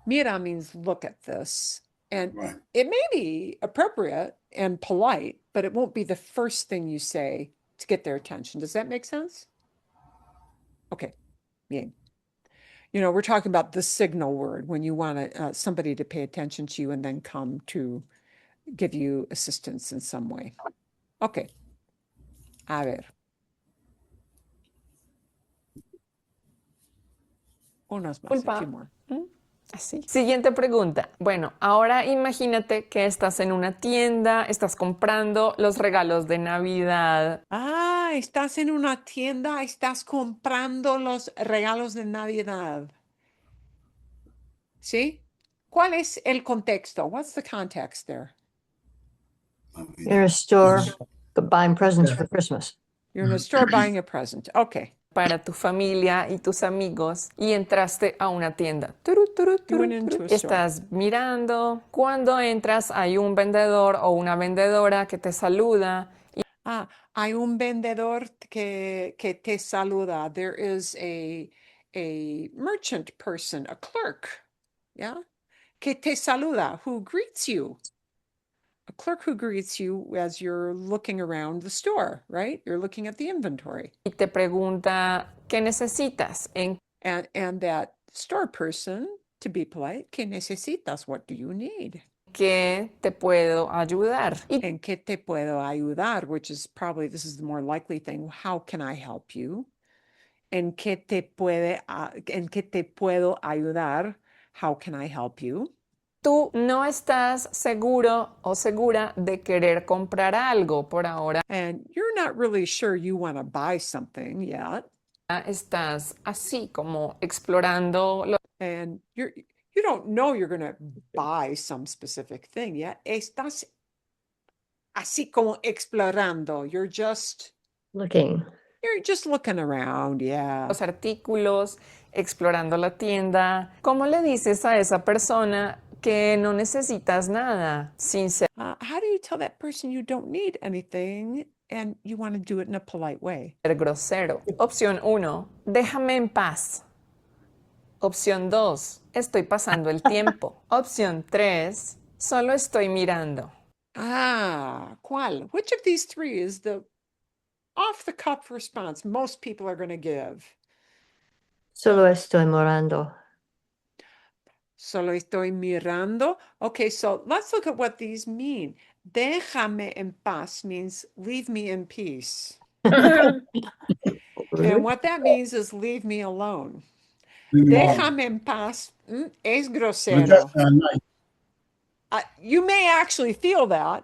Mira means look at this. And Right. it may be appropriate and polite, but it won't be the first thing you say to get their attention. Does that make sense? Okay. Yeah. We're talking about the signal word when you want somebody to pay attention to you and then come to give you assistance in some way. Okay. A ver. Unos más, Culpa. a few more. Así. Siguiente pregunta. Bueno, ahora imagínate que estás en una tienda, estás comprando los regalos de Navidad. Ah, estás en una tienda, estás comprando los regalos de Navidad. ¿Sí? ¿Cuál es el contexto? What's the context there? You're in a store buying presents for Christmas. You're in a store buying a present. Okay. Para tu familia y tus amigos y entraste a una tienda. Turu, turu, You went turu, into turu. a store. Estás mirando. Cuando entras hay un vendedor o una vendedora que te saluda. Ah, hay un vendedor que te saluda. There is a merchant person, a clerk, yeah, que te saluda, who greets you. A clerk who greets you as you're looking around the store, right? You're looking at the inventory. Y te pregunta, ¿qué necesitas? ¿En And that store person, to be polite, ¿qué necesitas? What do you need? qué te puedo ayudar? Y ¿En qué te puedo ayudar? Which is probably, this is the more likely thing. How can I help you? ¿En qué en qué te puedo ayudar? How can I help you? tú no estás seguro o segura de querer comprar algo por ahora. And you're not really sure you want to buy something yet. Estás así como explorando lo And you don't know you're going to buy some specific thing yet. Estás así como explorando. You're just Looking. looking around, yeah. los artículos, explorando la tienda. ¿Cómo le dices a esa persona que no necesitas nada sin ser How do you tell that person you don't need anything and you want to do it in a polite way? grosero? Opción 1, déjame en paz. Opción 2, estoy pasando el tiempo. Opción 3, solo estoy mirando. ¿Cuál? Which of these three is the off-the-cuff response most people are going to give? Solo estoy mirando. Solo estoy mirando. Okay, so let's look at what these mean. Déjame en paz means leave me in peace. And what that means is leave me alone. Déjame en paz es grosero. Just nice. You may actually feel that,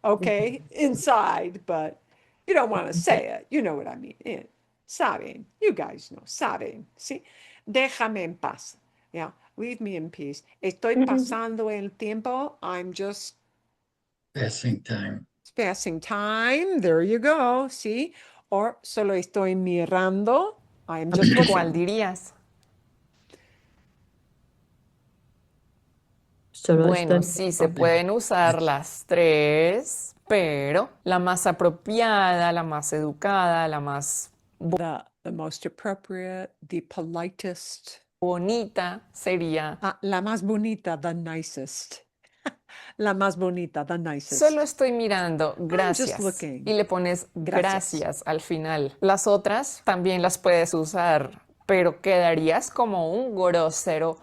okay, inside, but you don't want to say it. You know what I mean. Saben. You guys know. Saben. ¿Sí? Déjame en paz. Yeah. Leave me in peace. Estoy pasando el tiempo. I'm just Passing time. passing time. There you go. ¿Sí? Or solo estoy mirando. I'm just ¿Cuál looking. dirías? Solo Bueno, estoy sí, se pueden usar las tres, pero la más apropiada, la más educada, la más The most appropriate, the politest. bonita sería La más bonita, the nicest. La más bonita, the nicest. solo estoy mirando, just gracias. looking. Y le pones Gracias. gracias al final. Las otras también las puedes usar, pero quedarías como un grosero,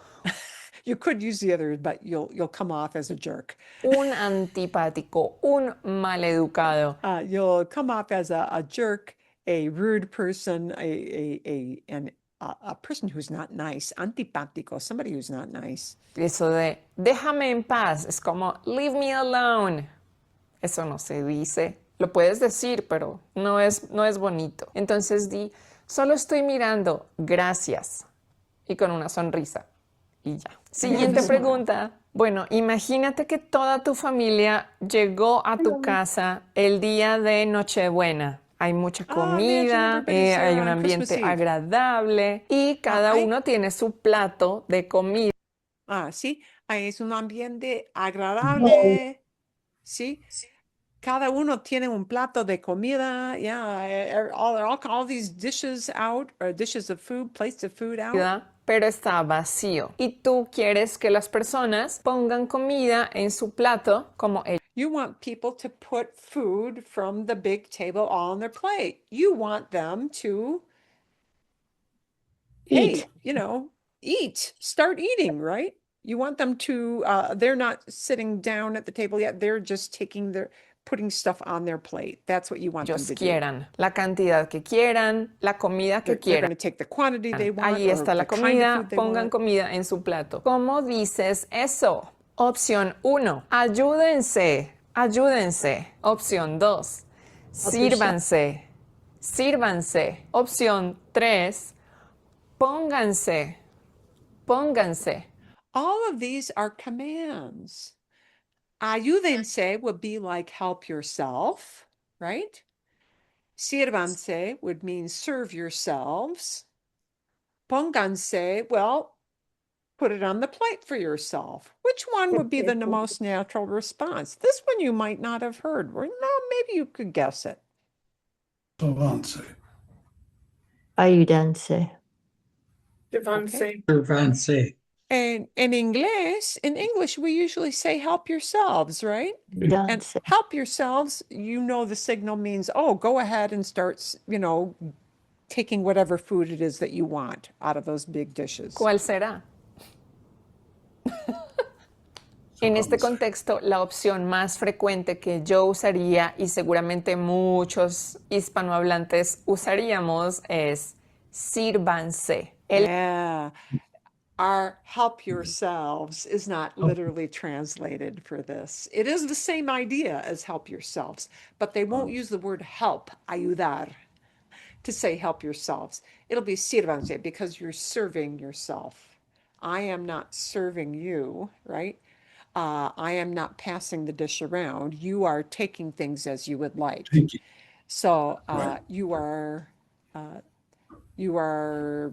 You could use the others, but you'll come off as a jerk. un antipático, un maleducado. You'll come off as a jerk, a rude person, a person who's not nice, antipático, somebody who's not nice. Eso de déjame en paz es como leave me alone. Eso no se dice. Lo puedes decir, pero no es bonito. Entonces di solo estoy mirando, gracias. Y con una sonrisa. Y ya. Siguiente pregunta. Bueno, imagínate que toda tu familia llegó a tu casa el día de Nochebuena. Hay mucha comida, everybody's hay un on Christmas ambiente Eve. agradable y cada uno tiene su plato de comida. Sí, es un ambiente agradable, sí. Cada uno tiene un plato de comida, yeah, all these dishes out, or dishes of food, plates of food out. Pero está vacío. Y tú quieres que las personas pongan comida en su plato como ellos. You want people to put food from the big table all on their plate. You want them to, Eat. eat, start eating, right? You want them to, they're not sitting down at the table yet. They're just taking putting stuff on their plate. That's what you want them ellos to do. quieran, la cantidad que quieran, la comida que They're going quieran. to take the quantity they want Ahí or está la the kind of comida, food they pongan want. comida en su plato. ¿Cómo dices eso? Opción 1, ayúdense, ayúdense. Opción 2, sírvanse, sírvanse. Opción 3, pónganse, pónganse. All of these are commands. Ayúdense would be like help yourself, right? Sírvanse would mean serve yourselves. Pónganse, well, put it on the plate for yourself. Which one would be the most natural response? This one you might not have heard. Or no, maybe you could guess it. Avance. Ayúdense. Devonse. Servanse. And in English, we usually say help yourselves, right? And Ayúdense. help yourselves, you know, the signal means, oh, go ahead and start, taking whatever food it is that you want out of those big dishes. ¿Cuál será? En este contexto, la opción más frecuente que yo usaría y seguramente muchos hispanohablantes usaríamos es sírvanse. Yeah. Our help yourselves is not literally translated for this. It is the same idea as help yourselves, but they won't use the word help, ayudar, to say help yourselves. It'll be sírvanse because you're serving yourself. I am not serving you, right? I am not passing the dish around. You are taking things as you would like. Thank you. So Right. you are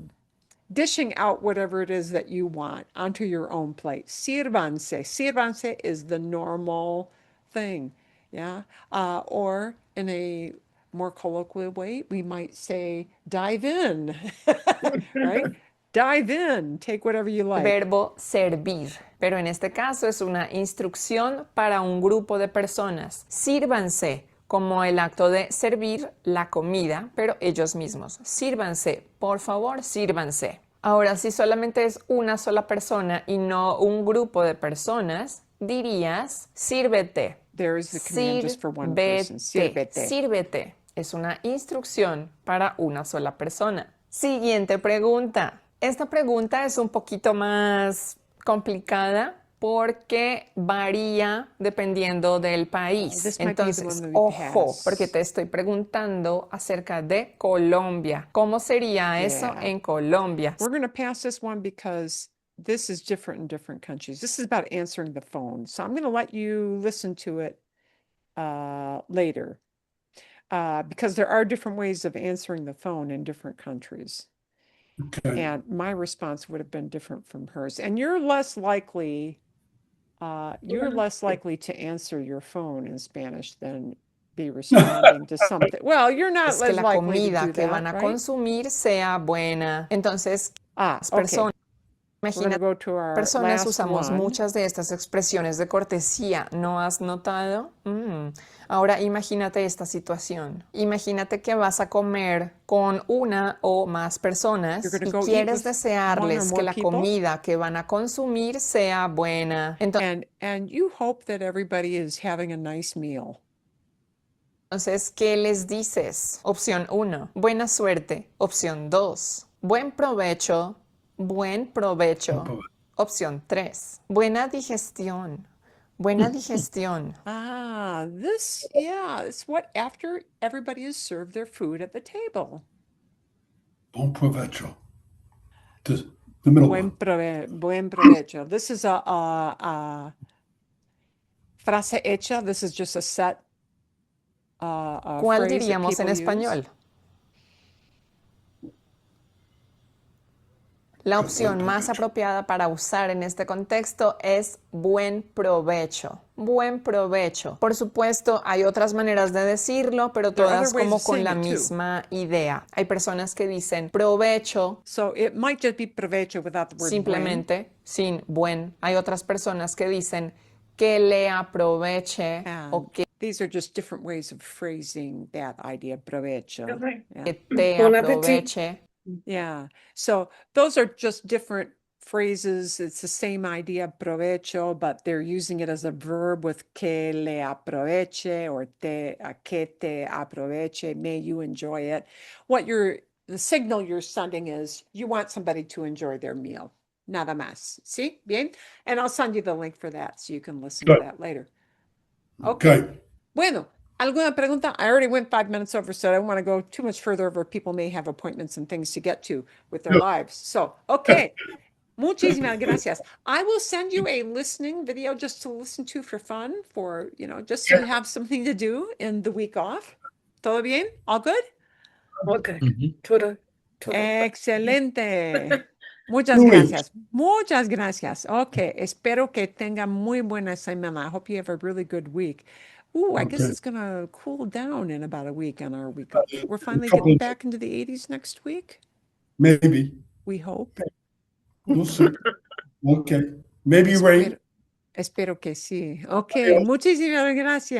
dishing out whatever it is that you want onto your own plate. Sírvanse. Sírvanse is the normal thing. Yeah. Or in a more colloquial way, we might say dive in. Right? Dive in. Take whatever you like. Verbo servir, pero en este caso es una instrucción para un grupo de personas. Sírvanse como el acto de servir la comida, pero ellos mismos. Sírvanse, por favor, sírvanse. Ahora, si solamente es una sola persona y no un grupo de personas, dirías sírvete. There is the command just for one person. Sírvete. Sírvete. Sírvete. Es una instrucción para una sola persona. Siguiente pregunta. Esta pregunta es un poquito más complicada porque varía dependiendo del país. This might be the Entonces, one that we ojo, pass. porque te estoy preguntando acerca de Colombia. ¿Cómo sería eso Yeah. en Colombia? We're going to pass this one because this is different in different countries. This is about answering the phone. So I'm going to let you listen to it later because there are different ways of answering the phone in different countries. Okay. And my response would have been different from hers. And you're less likely to answer your phone in Spanish than be responding to something. Well, you're not Es que less la likely to comida do que that, van a right? consumir sea buena. Entonces, las Okay. personas, We're going to imagínate, go to our personas last usamos one. muchas de estas expresiones de cortesía. ¿No has notado? Ahora imagínate esta situación. Imagínate que vas a comer con una o más personas You're gonna y go eat quieres with one desearles or que more la people? comida que van a consumir sea buena. And you hope that everybody is having a nice meal. Entonces, ¿qué les dices? Opción 1, buena suerte. Opción 2, buen provecho. Buen provecho. Opción 3, buena digestión. Buena digestión. It's what after everybody has served their food at the table. Bon provecho. The middle Buen one. buen provecho. This is a frase hecha. This is just a set a ¿Cuál phrase that diríamos en people use. español? La opción más apropiada para usar en este contexto es buen provecho. Buen provecho. Por supuesto, hay otras maneras de decirlo, pero There are todas other ways como of con saying la it, too. misma idea. Hay personas que dicen provecho So it might just be provecho without the word buen. simplemente sin buen. Hay otras personas que dicen que le aproveche o And que these are just different ways of phrasing that idea, provecho. Okay. Yeah. te Bon appetit. aproveche. Yeah. So those are just different phrases. It's the same idea, provecho, but they're using it as a verb with que le aproveche or que te aproveche. May you enjoy it. The signal you're sending is you want somebody to enjoy their meal. Nada más. ¿Sí? Bien. And I'll send you the link for that so you can listen to Good. that later. Okay. Okay. Bueno, ¿alguna pregunta? I already went 5 minutes over, so I don't want to go too much further over. People may have appointments and things to get to with their Yeah. lives. So, okay. Muchísimas gracias. I will send you a listening video just to listen to for fun, for, just so you have something to do in the week off. ¿Todo bien? All good? Okay. Mhm. Todo. Excelente. Muchas Muy bien. gracias. Muchas gracias. Okay. Espero que tenga muy buena semana. I hope you have a really good week. Ooh, I guess Okay. it's going to cool down in about a week on our week off. We're finally couple getting of- back into the 80s next week. Maybe. We hope. We'll see. Okay. Maybe rain. Espero que sí. Okay. Muchísimas gracias.